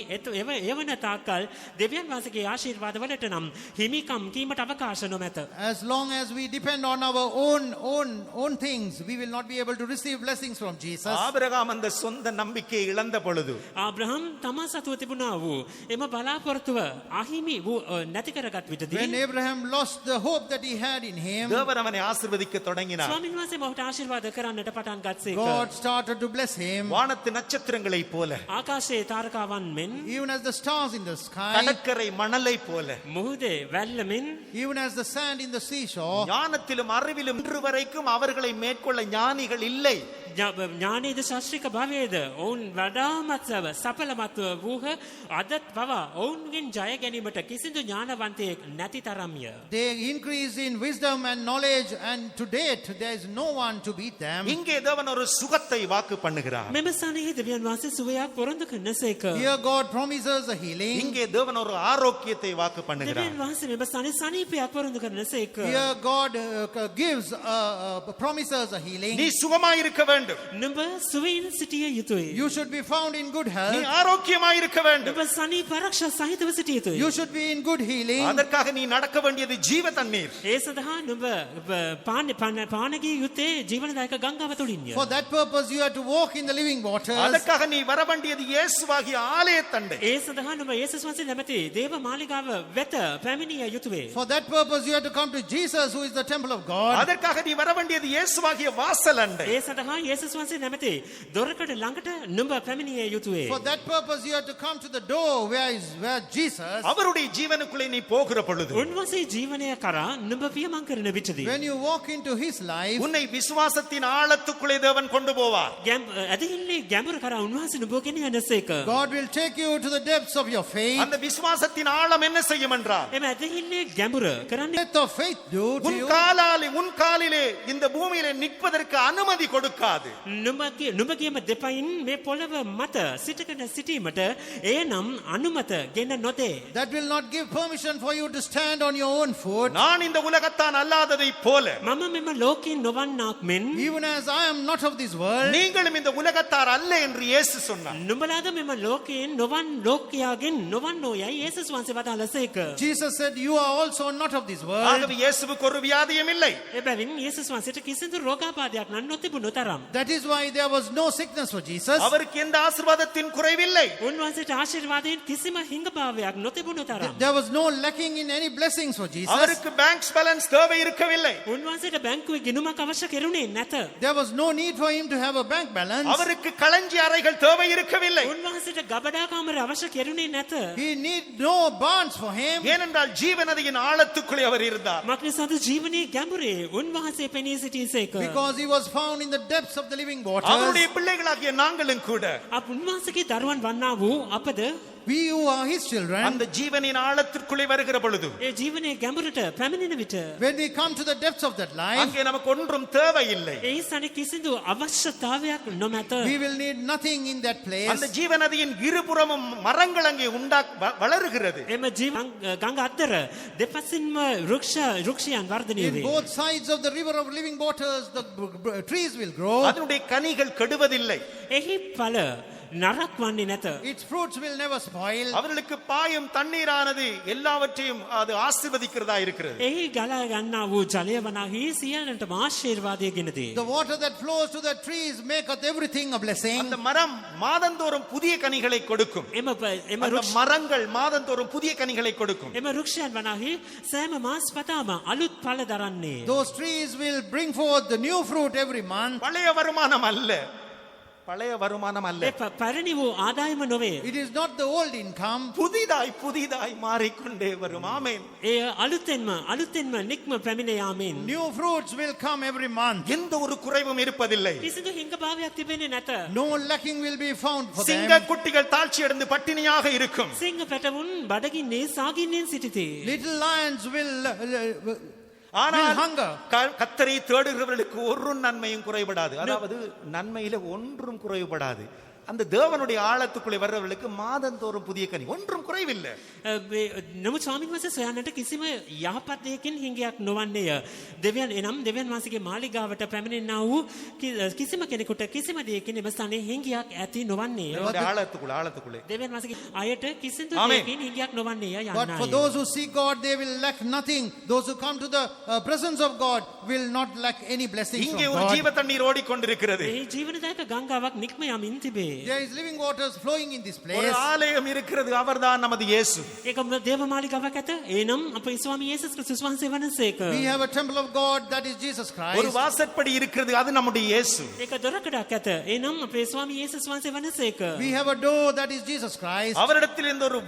එවන තාක්කල් දෙවියන් වහන්සේගේ ආශිර්වාදවලට නම් හිමිකම් කීමට අවකාශ නොමැත. As long as we depend on our own things, we will not be able to receive blessings from Jesus. Abraham அந்த சொந்த நம்பிக்கையை இழந்த பொழுது ආබ්‍රහම් තමා සතුව තිබුණා වූ එම බලාපොරොත්තුව අහිමි වූ නැති කරගත් විටදී When Abraham lost the hope that he had in him, தேவன் அவனை ஆசீர்வதிக்க தொடங்கினார். ස්වාමීන් වහන්සේ මොහුට ආශිර්වාද කරන්නට පටන් ගත්සේක. God started to bless him. வானத்து நட்சத்திரங்களைப் போல, ආකාශයේ තාරකාවන් මෙන් Even as the stars in the sky, கடற்கரை மணலை போல, මුහුදේ වැල්ල මෙන් even as the sand in the seashore, ஞானத்திலும் அறிவிலும் இன்று வரைக்கும் அவர்களை மேற்கொள்ள ஞானிகள் இல்லை. ඥානීද ශාස්ත්‍රික භවයේද ඔවුන් වඩාමත්ව සඵලමත්ව වූහ. අදත් පවා ඔවුන්ගෙන් ජය ගැනීමට කිසිදු ඥානවන්තයෙක් නැති තරම්ය. they increase in wisdom and knowledge, and to date there is no one to beat them. இங்கே தேவன் ஒரு சுகத்தை வாக்கு பண்ணுகிறார். මෙම ස්ථානයේ දෙවියන් වහන්සේ සුවයක් පොරොන්දු කරනසේක. Here God promises a healing. இங்கே தேவன் ஒரு ஆரோக்கியத்தை வாக்கு பண்ணுகிறார். දෙවියන් වහන්සේ මෙම ස්ථානයේ සනීපයක් පොරොන්දු කරනසේක. Here God gives promises a healing. நீ சுகமாய் இருக்க வேண்டும். නුඹ සුවයෙන් සිටිය යුතුයි. You should be found in good நீ health. ஆரோக்கியமாய் இருக்க வேண்டும். නුඹ සනීප ආරක්ෂා සහිතව සිටිය යුතුයි. You should be in good healing. அதற்காக நீ நடக்க வேண்டியது ஜீவ தண்ணீர். ඒ සඳහා නුඹ පානගිය යුත්තේ ජීවනදායක ගංගාව තුලින්ය. For that purpose you have to walk in the living waters. அதற்காக நீ வர வேண்டியது இயேசுவாகிய ஆலயத்தண்டை. ඒ සඳහා නුඹ යේසුස් වහන්සේ නැමැති දේව මාලිගාව වෙත පැමිණිය යුතුය. For that purpose you have to come to Jesus, who is the temple of God. அதற்காக நீ வர வேண்டியது இயேசுவாகிய வாசலண்டை. ඒ සඳහා යේසුස් වහන්සේ නැමැති දොරකඩ ළඟට නුඹ පැමිණිය යුතුය. For that purpose you have to come to the door where Jesus. அவருடைய ஜீவனுக்குள்ளே நீ போகிற பொழுது, උන්වහන්සේ ජීවනය කරා නුඹ පියමන් කරන විටදී When you walk into his life, உன்னை விசுவாசத்தின் ஆழத்துக்குள்ளே தேவன் கொண்டு போவார். ඇදහිල්ලේ ගැඹුර කරා උන්වහන්සේ නුඹ ගෙන යනසේක. God will take you to the depths of your faith. அந்த விசுவாசத்தின் ஆழம் என்ன செய்யும் என்றால், එම ඇදහිල්ලේ ගැඹුර කරන්නේ What of faith do to உன் you? காலிலே இந்த பூமியிலே நிற்பதற்கு அனுமதி கொடுக்காது. නුඹගේම දෙපයින් මේ පොළව මත සිටගෙන සිටීමට එය නම් අනුමත ගෙන නොදේ. That will not give permission for you to stand on your own foot. நான் இந்த உலகத்தான் அல்லாததைப் போல මම මෙම ලෝකයෙන් නොවන්නාක් මෙන් Even as I am not of this world, நீங்களும் இந்த உலகத்தார் அல்ல என்று இயேசு சொன்னார். නුඹලාද මෙම ලෝකයෙන් නොවන් ලෝකයාගෙන් නොවන්නෝ යයි යේසුස් වහන්සේ වදාළසේක. Jesus said, you are also not of this world. ஆகவே இயேசுவுக்கு ஒரு வியாதியும் இல்லை. එබැවින් යේසුස් වහන්සේට කිසිදු රෝගාබාධයක් නම් නොතිබුණු තරම්. That is why there was no sickness for Jesus. அவருக்கு எந்த ஆசீர்வாதத்தின் குறைவில்லை. උන්වහන්සේට ආශිර්වාදයෙන් කිසිම හිඟභාවයක් නොතිබුණු තරම්. There was no lacking in any blessings for Jesus. அவருக்கு பேங்க் பேலன்ஸ் தேவை இருக்கவில்லை. උන්වහන්සේට බැංකුවේ ගිණුමක් අවශ්‍ය කෙරුණේ නැත. There was no need for him to have a bank balance. அவருக்கு களஞ்சி அறைகள் தேவை இருக்கவில்லை. උන්වහන්සේට ගබඩා කාමර අවශ්‍ය කෙරුණේ නැත. He need no barns for him. ஏனென்றால் ஜீவநதியின் ஆழத்துக்குள்ளே அவர் இருந்தார். මක්නිසාද ජීවනයේ ගැඹුරේ උන්වහන්සේ පෙනී සිටියසේක. Because he was found in the depths of the living waters. அவருடைய பிள்ளைகளாகிய நாங்களும் கூட අප උන්වහන්සේගේ දරුවන් වන්නා වූ අපද We who are his children, அந்த ஜீவனின் ஆழத்திற்குள்ளே வருகிற பொழுது ඒ ජීවනයේ ගැඹුරට පැමිණෙන විට when we come to the depths of that life, அங்கே நமக்கு ஒன்றும் தேவையில்லை. ඒ ස්ථානයේ කිසිදු අවශ්‍යතාවයක් නොමැත. we will need nothing in that place. அந்த ஜீவநதியின் இருபுறமும் மரங்கள் அங்கே வளருகிறது. එම ජීවන ගඟ අතර දෙපසින්ම වෘක්ෂයන් වර්ධනය In වේ. both sides of the river of living waters, the trees will grow. அதனுடைய கனிகள் கெடுவதில்லை. එහි ඵල නරක් වන්නේ නැත. Its fruits will never spoil. அவர்களுக்கு பாயும் தண்ணீரானது எல்லாவற்றையும் அது ஆசீர்வதிக்கிறதா இருக்கிறது. එහි ගලා ගන්නා වූ ජලය වනාහි සියල්ලටම ආශිර්වාදය ගෙන දේ. The water that flows to the trees maketh everything a blessing. அந்த மரம் மாதந்தோறும் புதிய கனிகளை கொடுக்கும். එම அந்த மரங்கள் மாதந்தோறும் புதிய கனிகளை கொடுக்கும். රුක්ෂයන් වනාහි සෑම මාස් පතාම අලුත් ඵල දරන්නේ. Those trees will bring forth the new fruit every month. பழைய வருமானம் அல்ல. பழைய வருமானம் அல்ல. පැරණි වූ ආදායම නොවේ. It is not the old income. புதிதாய் மாறிக்கொண்டே வரும். ஆமென். එය අලුතෙන්ම නික්ම පැමිණ යාමෙන්. New fruits will come every month. எந்த ஒரு குறைவும் இருப்பதில்லை. කිසිදු හිඟභාවයක් තිබෙන්නේ නැත. No lacking will be found for சிங்க them. குட்டிகள் தாழ்ச்சி அடைந்து பட்டினியாக இருக்கும். සිංහ පැටවුන් බඩගින්නේ සාගින්නෙන් සිටිති. Little lions will ஆனால் hunger. கர்த்தரை தேடுகிறவர்களுக்கு ஒரு நன்மையும் குறைபடாது. அதாவது நன்மையில ஒன்றும் குறைபடாது. அந்த தேவனுடைய ஆழத்துக்குள்ளே வர்றவர்களுக்கு மாதந்தோறும் புதிய கனி ஒன்றும் குறைவில்லை. නමුත් ස්වාමීන් වහන්සේ සොයන්නට කිසිම යහපත් දෙයකින් හිඟයක් නොවන්නේය. දෙවියන් එනම් දෙවියන් වහන්සේගේ මාලිගාවට පැමිණෙනා වූ කිසිම කෙනෙකුට කිසිම දෙයකින් එම ස්ථානයේ හිඟයක් ඇති නොවන්නේය. ஆழத்துக்குள்ளே දෙවියන් වහන්සේගේ අයට කිසිදු ආමේන්. දෙයකින් හිඟයක් නොවන්නේය But for යන්නයි. those who seek God, they will lack nothing. Those who come to the presence of God will not lack any blessings from இங்கே ஒரு God. ஜீவ தண்ணீர் ஓடிக்கொண்டிருக்கிறது. මේ ජීවනදායක ගංගාවක් නික්ම යමින් තිබේ. There is living waters flowing in this ஒரு place. ஆலயம் இருக்கிறது, அவர்தான் நமது இயேசு. ඒක දේව මාලිගාවක් ඇත. එනම් අපේ ස්වාමී යේසුස් ක්‍රිස්තුස් වහන්සේ වහන්සේක. We have a temple of God, that is Jesus ஒரு Christ. வாசற்படி இருக்கிறது, அது நம்முடைய இயேசு. ඒක දොරකඩක් ඇත. එනම් අපේ ස්වාමී යේසුස් වහන්සේ වහන්සේක. We have a door, that is Jesus Christ. அவரிடத்தில் ஒரு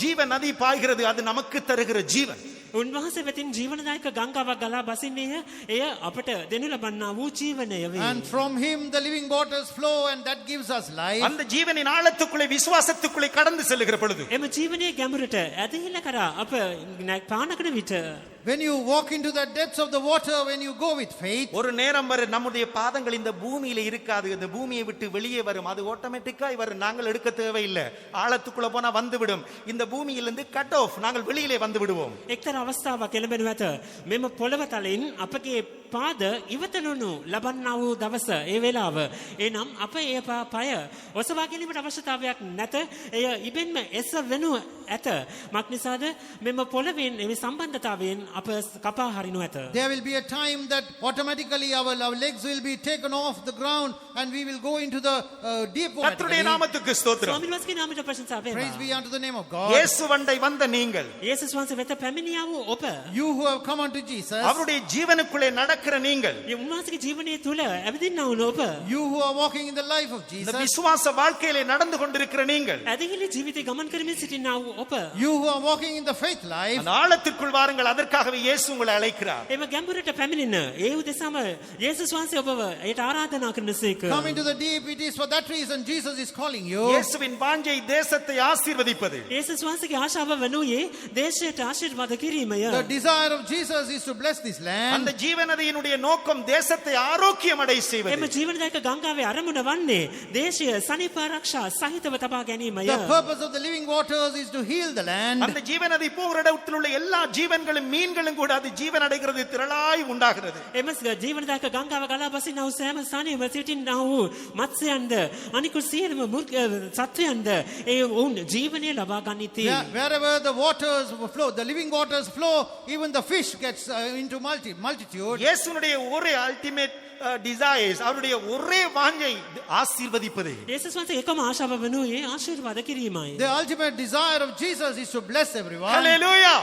ஜீவ நதி பாய்கிறது, அது நமக்கு தருகிற ஜீவன். උන්වහන්සේ වෙතින් ජීවනදායක ගංගාවක් ගලා බසින්නේය. එය අපට දෙනු ලබන්නා වූ ජීවනය වේ. And from him the living waters flow, and that gives us life. அந்த ஜீவனின் ஆழத்துக்குள்ளே விசுவாசத்துக்குள்ளே கடந்து செல்லுகிற பொழுது එම ජීවනයේ ගැඹුරට ඇදහිල්ල කරා අප පානකට විට When you walk into the depths of the water, when you go with faith, ஒரு நேரம் வரை நம்முடைய பாதங்கள் இந்த பூமியில இருக்காது, இந்த பூமியை விட்டு வெளியே வரும், அது ஆட்டோமேட்டிக்கா வரும், நாங்கள் எடுக்க தேவையில்லை. ஆழத்துக்குள்ள போனா வந்துவிடும். இந்த பூமியிலிருந்து கட் ஆஃப், நாங்கள் வெளியிலே வந்து விடுவோம். එක්තරා අවස්ථාවක් එළඹෙනු ඇත. මෙම පොළව තලෙන් අපගේ පාද ඉවතලුණු ලබන්නා වූ දවස ඒ වේලාව. එනම් අප ඒ පය ඔසවා ගැනීමට අවශ්‍යතාවයක් නැත. එය ඉබෙන්ම එස වෙනු ඇත. මක් නිසාද මෙම පොළවෙන් මේ සම්බන්ධතාවයෙන් අප කපා හරිනු ඇත. there will be a time that automatically our legs will be taken off the ground and we will go into the deep water. கர்த்தருடைய நாமத்துக்கு ஸ்தோத்திரம். ස්වාමීන් වහන්සේගේ නාමයට ප්‍රශංසා Praise වේවා. be unto the name of God. இயேசு வண்டை வந்த நீங்கள், යේසුස් වහන්සේ වෙත පැමිණියා වූ ඔබ, You who have come unto Jesus, அவருடைய ஜீவனுக்குள்ளே நடக்கிற நீங்கள், මේ උන්වහන්සේගේ ජීවනයේ තුල ඇවිදින්නා වූ ඔබ, you who are walking in the life of இந்த Jesus, விசுவாச வாழ்க்கையிலே நடந்து கொண்டிருக்கிற நீங்கள், ඇදහිලි ජීවිතේ ගමන් කරමින් සිටිනා වූ ඔබ, you who are walking in the faith life, அந்த ஆழத்திற்குள் வாருங்கள். அதற்காகவே இயேசு உங்களை அழைக்கிறார். එම ගැඹුරට පැමිණෙන ඒ උදෙසාම යේසුස් වහන්සේ ඔබව ඒට ආරාධනා කරනසේක. come into the deep. It is for that reason Jesus is calling you. இயேசுவின் வாஞ்சை தேசத்தை ஆசீர்வதிப்பது. යේසුස් වහන්සේගේ ආශාව වනුයේ දේශයට ආශිර්වාද කිරීමය. The desire of Jesus is to bless this land. அந்த ஜீவநதியினுடைய நோக்கம் தேசத்தை ஆரோக்கியமடை එම செய்வது. ජීවනදායක ගංගාවේ අරමුණ වන්නේ දේශය සනීප ආරක්ෂා සහිතව තබා ගැනීමය. The purpose of the living waters is to heal the land. அந்த ஜீவநதி போகிற இடத்தில் உள்ள எல்லா ஜீவன்களும் மீன்களும் கூட அது ஜீவன் அடைகிறது திரளாய் உண்டாகிறது. එම ජීවනදායක ගංගාව ගලා බසිනා වූ සෑම ස්ථානයේම සිටිනා වූ මත්ස්‍යයන්ද අනිකුත් සියලුම සත්වයන්ද ඒ වුන් ජීවනය ලබා ගනිති. Wherever the waters flow, the living waters flow, even the fish gets into multitude. இயேசுனுடைய ஒரே அல்டிமேட் டிசைர்ஸ், அவருடைய ஒரே வாஞ்சை ஆசீர்வதிப்பது. යේසුස් වහන්සේ එකම ආශාව වනුයේ ආශිර්වාද කිරීමයි. The ultimate desire of Jesus is to bless everyone. ஹல்லேலூயா.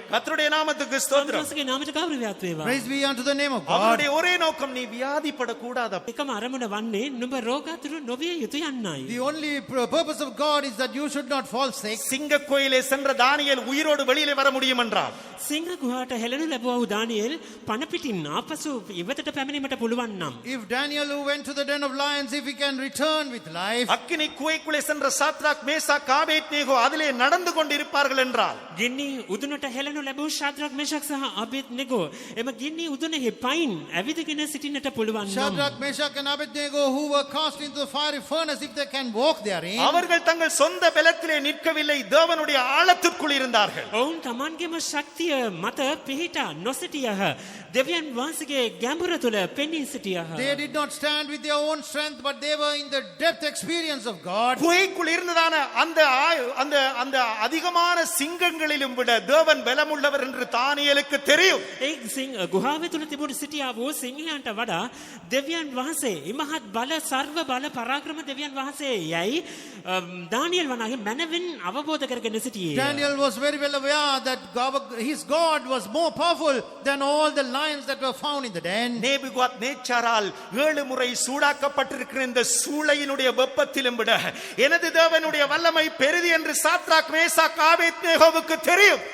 கர்த்தருடைய நாமத்துக்கு ஸ்தோத்திரம். වහන්සේගේ නාමයට ගෞරවයක් වේවා. Praise be unto the name of God. அவருடைய ஒரே நோக்கம் நீ வியாதிப்படக்கூடாது. එකම අරමුණ වන්නේ නුඹ රෝගාතුරු නොවිය යුතු යන්නයි. The only purpose of God is that you should not fall sick. சிங்க கோயிலே சென்ற தானியேல் உயிரோடு வெளியிலே வர முடியும் என்றார். සිංහ ගුහාට හෙළනු ලැබුවා වූ දානියෙල් පණ පිටින් ආපසු ඉවතට පැමිණීමට පුළුවන් නම්, If Daniel, who went to the den of lions, if he can return with life, அக்கினி குகைக்குள்ளே சென்ற சாத்ராக் மேசாக் ஆபேத்நேகோ அதிலே நடந்து கொண்டிருப்பார்கள் என்றால், ගින්නි උදුනට හෙළනු ලැබූ ශාද්‍රක් මේෂක් සහ අබේද්නෙගෝ එම ගින්නි උදුනෙහි පයින් ඇවිදගෙන සිටින්නට පුළුවන් නම්, Shadrach, Meshach and Abednego, who were cast into the fiery furnace, if they can walk therein, அவர்கள் தங்கள் சொந்த பலத்திலே நிற்கவில்லை, தேவனுடைய ஆழத்திற்குள் இருந்தார்கள். ඔවුන් තමන්ගේම ශක්තිය මත පිහිටා නොසිටියහ. දෙවියන් වහන්සේගේ ගැඹුර තුළ පෙනී සිටියහ. they did not stand with their own strength, but they were in the depth experience of God. குகைக்குள் இருந்ததான அந்த அந்த அந்த அதிகமான சிங்கங்களிலும் விட தேவன் பலமுள்ளவர் என்று தானியேலுக்கு தெரியும். ඒ ගුහාවේ තුල තිබුණු සිටියා වූ සිංහයන්ට වඩා දෙවියන් වහන්සේ ඉමහත් බල සර්ව බල පරාක්‍රම දෙවියන් වහන්සේ යයි දානියෙල් වනාගේ මනවින් අවබෝධ කරගෙන සිටියේ. Daniel was very well aware that his God was more powerful than all the lions that were found in the den. நேபுகாத் நேச்சாரால் 7 முறை சூடாக்கப்பட்டிருக்கிற இந்த சூளையினுடைய வெப்பத்திலும் விட எனது தேவனுடைய வல்லமை பெரிது என்று சாத்ராக் மேசாக் ஆபேத்நேகோவுக்கு தெரியும்.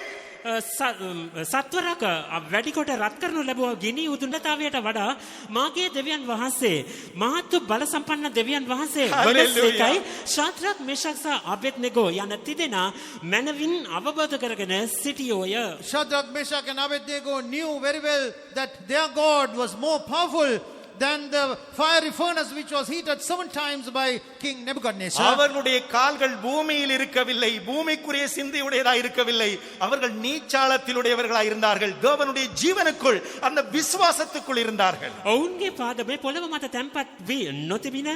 සත්වරක වැඩිකොට රත් කරනු ලැබුව ගිනි උදුනතාවයට වඩා මාගේ දෙවියන් වහන්සේ මහත් බල සම්පන්න දෙවියන් වහන්සේ වහන්සේයි ශාද්‍රක් මේෂක් සහ අබේද්නෙගෝ යන තිදෙනා මනවින් අවබෝධ කරගෙන සිටියෝය. Shadrach, Meshach and Abednego knew very well that their God was more powerful than the fiery furnace which was heated 7 times by King Nebuchadnezzar. அவர்களுடைய கால்கள் பூமியில் இருக்கவில்லை, பூமிக்குரிய சிந்தையுடையதாய் இருக்கவில்லை, அவர்கள் நீச்சாளத்திலுடையவர்களாய் இருந்தார்கள், தேவனுடைய ஜீவனுக்குள் அந்த விசுவாசத்துக்குள் இருந்தார்கள். ඔවුන්ගේ පාදමේ පොළව මත තැන්පත් වී නොතිබින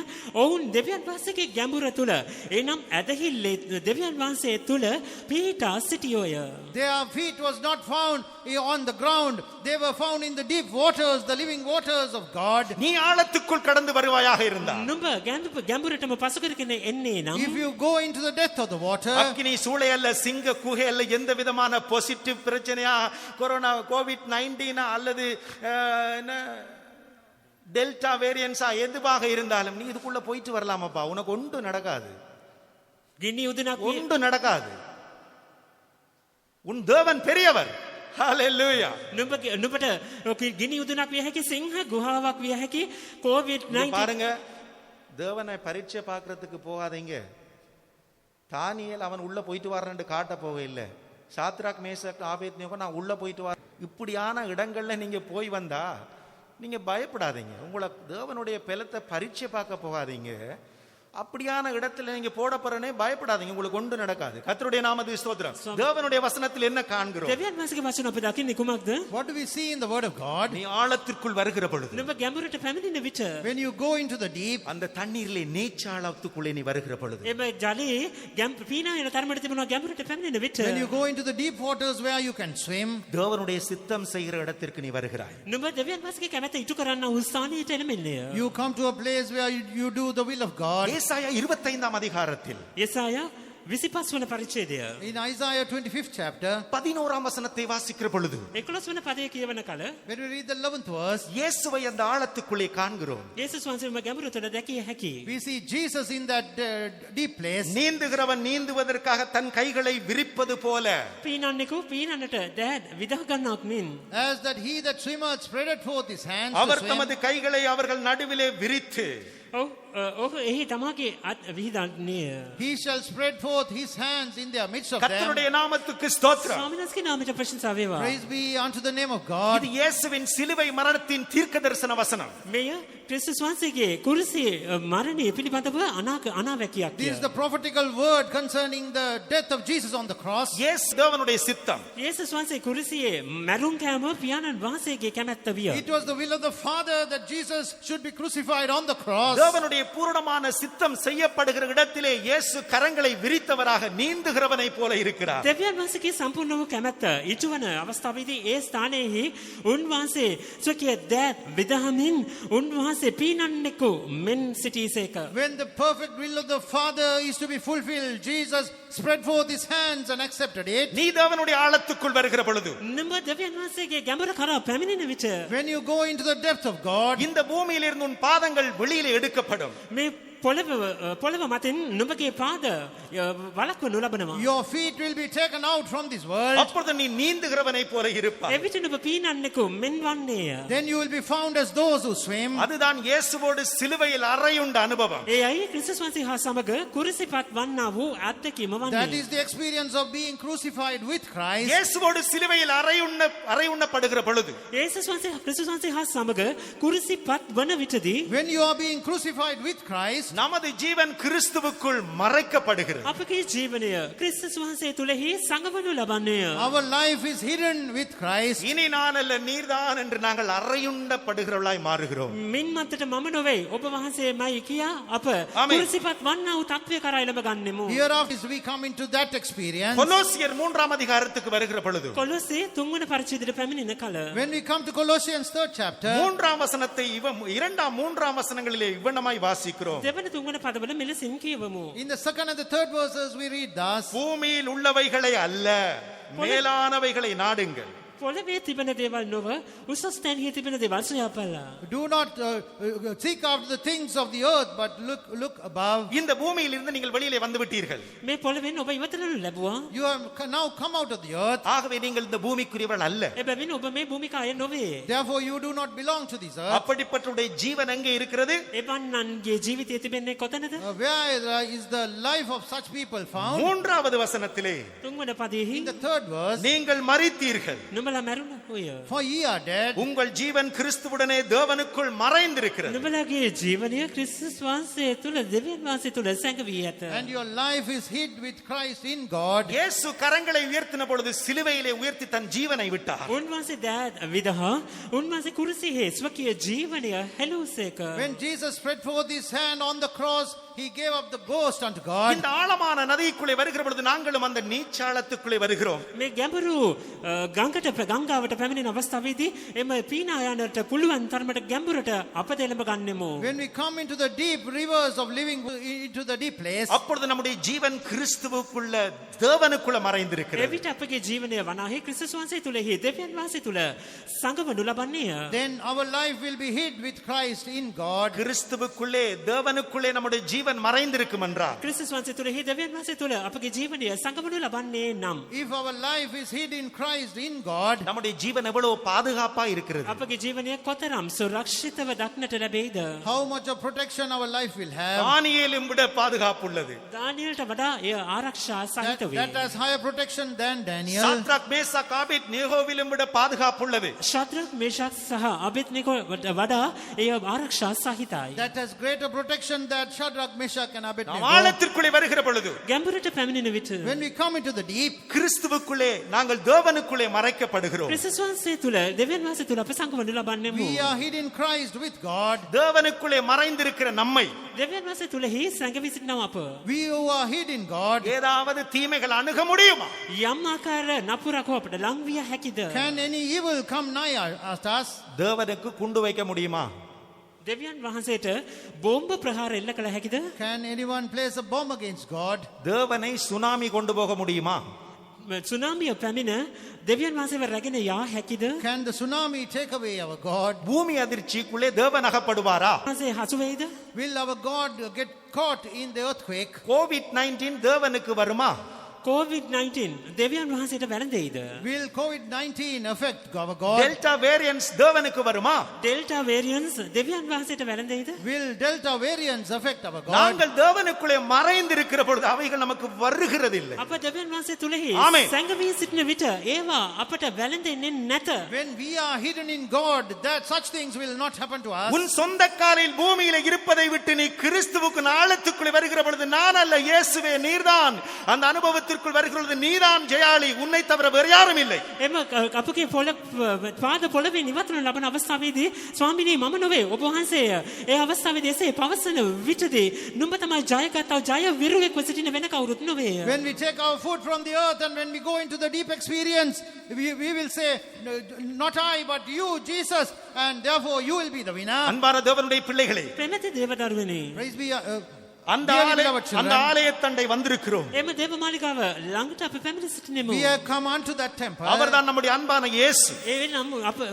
ඔවුන් දෙවියන් වහන්සේගේ ගැඹුර තුල එනම් ඇදහිල්ලේ දෙවියන් වහන්සේ තුල පිහිටා සිටියෝය. Their feet was not found on the ground, they were found in the deep waters, the living waters of God. நீ ஆழத்துக்குள் கடந்து வருவாயாக இருந்தால், නුඹ ගැඹුරටම පසු කරගෙන එන්නේ නම් If you go into the depth of the water, அக்கினி சூளை அல்ல, சிங்க குகை அல்ல, எந்த விதமான பாசிட்டிவ் பிரச்சனையா, கொரோனா, கோவிட்-19 அல்லது டெல்டா வேரியன்ஸா எதுவாக இருந்தாலும் நீ இதுக்குள்ள போயிட்டு வரலாமப்பா, உனக்கு ஒன்றும் நடக்காது, ගිනි උදුනක් ஒன்றும் நடக்காது. உன் தேவன் பெரியவர். ஹalleluya. නුඹට ගිනි උදුනක් විය හැකි, සිංහ ගුහාවක් විය හැකி, இங்க COVID-19 பாருங்க, தேவனை பரீட்சை பார்க்கறதுக்கு போகாதீங்க. தானியேல் அவன் உள்ள போயிட்டு வரேன்னு காட்ட போக இல்லை. சாத்ராக் மேஷாக் ஆபேத்நேகோ நான் உள்ள போயிட்டு வர, இப்படியான இடங்கள்ல நீங்க போய் வந்தா நீங்க பயப்படாதீங்க. உங்களை தேவனுடைய பலத்தை பரீட்சை பார்க்க போகாதீங்க. அப்படியான இடத்துல நீங்க போட போறனே பயப்படாதீங்க, உங்களுக்கு ஒன்று நடக்காது. கர்த்தருடைய நாமத்துக்கு ஸ்தோத்திரம். தேவனுடைய வசனத்தில் என்ன காண்கிறோம்? දෙවියන් වහන්සේගේ වචන අප දකින්නේ කුමක්ද? what do we see in the word of God? நீ ஆழத்திற்குள் வருகிற பொழுது, නුඹ ගැඹුරට පැමිණෙන විට, When you go into the deep, அந்த தண்ணீரிலே நீச்சாளத்துக்குள்ளே நீ வருகிற பொழுது, එම ජලයේ පීනා වෙන තරමට තිබුණා ගැඹුරට පැමිණෙන විට, when you go into the deep waters where you can swim, தேவனுடைய சித்தம் செய்கிற இடத்திற்கு நீ வருகிறாய். නුඹ දෙවියන් වහන්සේගේ කැමැත්ත ඉටු කරන්න වූ ස්ථානයට එළඹෙන්නේ. you come to a place where you do the will of God. ஏசாயா 25 அதிகாரத்தில் යෙසායා 25 වන පරිච්ඡේදය In Isaiah 25th chapter, 11 வசனத்தை வாசிக்கிற பொழுது 11 වන පදයේ කියවන කල when we read the 11th verse, இயேசுவை அந்த ஆழத்துக்குள்ளே காண்கிறோம். යේසුස් වහන්සේම ගැඹුර තුළ දැකිය හැකි. we see Jesus in that deep place. நீந்துகிறவன் நீந்துவதற்காக தன் கைகளை விரிப்பது போல, පීනන්නෙකු පීනන්නට දෑත් විදහ ගන්නක් මෙන්, As that he that swimmeth spreadeth forth his hands to our swim, தமது கைகளை அவர்கள் நடுவிலே விரித்து ඔහු එහි තමාගේ අත් විහිදන්නේ. he shall spread forth his hands in their midst of them. கர்த்தருடைய நாமத்துக்கு ஸ்தோத்திரம். ස්වාමිනාස්ගේ නාමයට ප්‍රශංසා වේවා. Praise be unto the name of God. இது இயேசுவின் சிலுவை மரணத்தின் தீர்க்கதரிசன வசனம். මෙය ක්‍රිස්තුස් වහන්සේගේ කුරුසියේ මරණය පිළිබඳව අනාවැකියක්. This is the prophetical word concerning the death of Jesus on the cross. இயேசு தேவனுடைய சித்தம். යේසුස් වහන්සේ කුරුසියේ මැරුම් කෑම පියාණන් වහන්සේගේ කැමැත්ත විය. It was the will of the Father that Jesus should be crucified on the cross. தேவனுடைய பூரணமான சித்தம் செய்யப்படுகிற இடத்திலே இயேசு கரங்களை விரித்தவராக நீந்துகிறவனை போல இருக்கிறார். දෙවියන් වහන්සේගේ සම්පූර්ණ වූ කැමැත්ත ඉටුවන අවස්ථාවේදී ඒ ස්ථානයේහි උන්වහන්සේ ස්වකීය දෑත් විදහමින් උන්වහන්සේ පීනන්නෙකු මෙන් සිටීසේක. When the perfect will of the Father is to be fulfilled, Jesus spread forth his hands and accepted it. நீ தேவனுடைய ஆழத்துக்குள் வருகிற பொழுது, නුඹ දෙවියන් වහන්සේගේ ගැඹුර කරා පැමිණෙන විට, When you go into the depth of God, இந்த பூமியிலிருந்து உன் பாதங்கள் வெளியிலே எடுக்கப்படும். මේ පොළව මතින් නුඹගේ පාද වලක්වනු ලබනවා. your feet will be taken out from this world. அப்பொழுது நீ நீந்துகிறவனை போல இருப்பாய். එවිට නුඹ පීනන්නෙකු මෙන් වන්නේය. Then you will be found as those who swim. அதுதான் இயேசுவோடு சிலுவையில் அறையுண்ட அனுபவம். ඒ අයි ක්‍රිස්තුස් වහන්සේ හා සමග කුරුසිපත් වන්නා වූ අත්දැකීම That වන්නේ. is the experience of being crucified with Christ. இயேசுவோடு சிலுவையில் அறையுண்ணப்படுகிற பொழுது, යේසුස් වහන්සේ ක්‍රිස්තුස් වහන්සේ හා සමග කුරුසිපත් වන විටදී When you are being crucified with Christ, நமது ஜீவன் கிறிஸ்துவுக்குள் மறைக்கப்படுகிறது. අපගේ ජීවනය ක්‍රිස්තුස් වහන්සේ තුළෙහි සංගවනු ලබන්නේය. our life is hidden with Christ. இனி நான் அல்ல நீர்தான் என்று நாங்கள் அறையுண்ணப்படுகிறவர்களாய் மாறுகிறோம். මින් මත්තට මම නොවේ ඔබ වහන්සේමයි කියා අප ආමේන්. කුරුසිපත් වන්නා වූ තත්ත්වය කරා එළඹ ගන්නෙමු. Hereafter we come into that experience. கொலோசியர் 3 அதிகாரத்துக்கு வருகிற பொழுது කොලොස්සේ 3 වන පරිච්ඡේදයට පැමිණෙන කල When we come to Colossians 3rd chapter, 3 வசனத்தை 2-3 வசனங்களிலே இவ்வண்ணமாய் வாசிக்கிறோம். දෙවන 3 වන පදවල මෙලෙසින් කියවමු. in the 2nd and the 3rd verses we read thus, பூமியில் உள்ளவைகளை அல்ல, மேலானவைகளை நாடுங்கள். පොළවේ තිබෙන දේවල් නොව උසස් තැන්හි තිබෙන දේවල් සොයාපල්ලා. do not seek after the things of the earth, but look above. இந்த பூமியில் இருந்து நீங்கள் வெளியிலே வந்து விட்டீர்கள். මේ පොළවෙන් ඔබ ඉවතලනු ලැබුවා. You have now come out of the earth. ஆகவே நீங்கள் இந்த பூமிக்குரியவர்கள் அல்ல. එබැවින් ඔබ මේ භූමිකාය නොවේ. Therefore you do not belong to this earth. அப்படிப்பட்டவருடைய ஜீவன் எங்கே இருக்கிறது? එවන්නන්ගේ ජීවිතය තිබෙන්නේ කොතනද? Where is the life of such people found? 3வது வசனத்திலே 3 වන පදයෙහි In the 3rd verse, நீங்கள் மரித்தீர்கள், නුඹලා නුඹලා මැරුණ ඔය. For ye are dead, உங்கள் ஜீவன் கிறிஸ்துவுடனே தேவனுக்குள் மறைந்திருக்கிறது. නුඹලාගේ ජීවනය ක්‍රිස්තුස් වහන්සේ තුළ දෙවියන් වහන්සේ තුළ සැඟවී ඇත. and your life is hid with Christ in God. இயேசு கரங்களை உயர்த்தின பொழுது சிலுவையிலே உயர்த்தி தன் ஜீவனை விட்டார். උන්වහන්සේ දෑත් විදහා උන්වහන්සේ කුරුසියේ ස්වකීය ජීවනය හැලූසේක. When Jesus spread forth his hand on the cross, he gave up the ghost unto God. இந்த ஆழமான நதிக்குள்ளே வருகிற பொழுது நாங்களும் அந்த நீச்சாளத்துக்குள்ளே வருகிறோம். මේ ගැඹුරු ගංගාවට පැමිණෙන අවස්ථාවේදී එම පීනා යන්නට පුළුවන් තරමට ගැඹුරට අපද එළඹ ගන්නෙමු. When we come into the deep rivers of living, into the deep place, அப்பொழுது நம்முடைய ஜீவன் கிறிஸ்துவுக்குள்ள தேவனுக்குள்ள மறைந்திருக்கிறது. එවිට අපගේ ජීවනය වනාහි ක්‍රිස්තුස් වහන්සේ තුළෙහි දෙවියන් වහන්සේ තුළ සංගවනු ලබන්නේය. then our life will be hid with Christ in God. கிறிஸ்துவுக்குள்ளே தேவனுக்குள்ளே நம்முடைய ஜீவன் மறைந்திருக்கும் என்றால் ක්‍රිස්තුස් වහන්සේ තුළෙහි දෙවියන් වහන්සේ තුළ අපගේ ජීවනය සංගවනු ලබන්නේ නම් If our life is hid in Christ in God, நம்முடைய ஜீவன் எவ்வளவு பாதுகாப்பா இருக்கிறது. අපගේ ජීවනය කොතරම් සුරක්ෂිතව දක්නට ලැබෙයිද? how much of protection our life will have. தானியேலும் விட பாதுகாப்பு உள்ளது. දානියලට වඩා එය ආරක්ෂා සහිත වේ. that has higher protection than Daniel. Shadrach Meshach ஆபேத்நேகோவிலும் விட பாதுகாப்பு உள்ளது. ශාද්‍රක් මේෂක් සහ අබේද්නෙගෝ වඩා එය ආරක්ෂා සහිතයි. that has greater protection than Shadrach, Meshach and நாம் Abednego. ஆழத்திற்குள்ளே வருகிற பொழுது ගැඹුරට පැමිණෙන විට when we come into the deep, கிறிஸ்துவுக்குள்ளே நாங்கள் தேவனுக்குள்ளே மறைக்கப்படுகிறோம். ක්‍රිස්තුස් වහන්සේ තුළ දෙවියන් වහන්සේ තුළ අප සංගවනු ලබන්නෙමු. we are hid in Christ with God. தேவனுக்குள்ளே மறைந்திருக்கிற நம்மை දෙවියන් වහන්සේ තුළෙහි සැඟවී සිටිනවා අප. we who are hid in God, ஏதாவது தீமைகள் அணுக முடியுமா? යම් ආකාර නපුරක් අපට ලං විය හැකිද? can any evil come nigh us? தேவனுக்கு குண்டு வைக்க முடியுமா? දෙවියන් වහන්සේට බෝම්බ ප්‍රහාර එල්ල කළ හැකිද? can anyone place a bomb against God? தேவனை சுனாமி கொண்டு போக முடியுமா? සුනාමිය පැමිණ දෙවියන් වහන්සේව රැගෙන යා හැකිද? can the tsunami take away our God? பூமி அதிர்ச்சிக்குள்ளே தேவன் அகப்படுவாரா? වහන්සේ හසු වෙයිද? will our God get caught in the earthquake? COVID-19 தேவனுக்கு வருமா? COVID-19 දෙවියන් වහන්සේට වැළඳෙයිද? will COVID-19 affect our God? Delta variance தேவனுக்கு வருமா? ඩෙල්ටා වේරියන්ස් දෙවියන් වහන්සේට වැළඳෙයිද? will Delta variants affect our God? நாங்கள் தேவனுக்குள்ளே மறைந்திருக்கிற பொழுது அவைகள் நமக்கு வருகிறதில்லை. අප දෙවියන් වහන්සේ තුලෙහි ආමේන්. සංගවී සිටින විට ඒවා අපට වැළඳෙන්නේ නැත. when we are hidden in God, that such things will not happen to us. உன் சொந்த காலில் பூமியில இருப்பதை விட்டு நீ கிறிஸ்துவுக்கு ஆழத்துக்குள்ளே வருகிற பொழுது நான் அல்ல இயேசுவே நீர்தான் அந்த அனுபவத்திற்குள் வருகிற பொழுது நீதான் ஜெயாளி, உன்னை தவிர வேறு யாரும் இல்லை. එම අපගේ පාද පොළවේ නිවතුන ලබන අවස්ථාවේදී ස්වාමිනේ මම නොවේ ඔබ වහන්සේය. ඒ අවස්ථාවේදී එසේ පවසන විටදී නුඹ තමයි ජයගත්තා ජය විරුවෙක් සිටින වෙන කවුරුත් නොවේය. when we take our foot from the earth and when we go into the deep experience, we will say, not I but you, Jesus, and therefore you will be the winner. அன்பான தேவனுடைய பிள்ளைகளே, ප්‍රේමති දේවදරුවනේ Praise be அந்த dearly beloved children. ஆலயத்தண்டை வந்திருக்கிறோம். එම දේවමාලිකාව ළඟට අපි පැමිණ සිටිනෙමු. we have come unto that temple. அவர்தான் நம்முடைய அன்பான இயேசு. ඒ නම්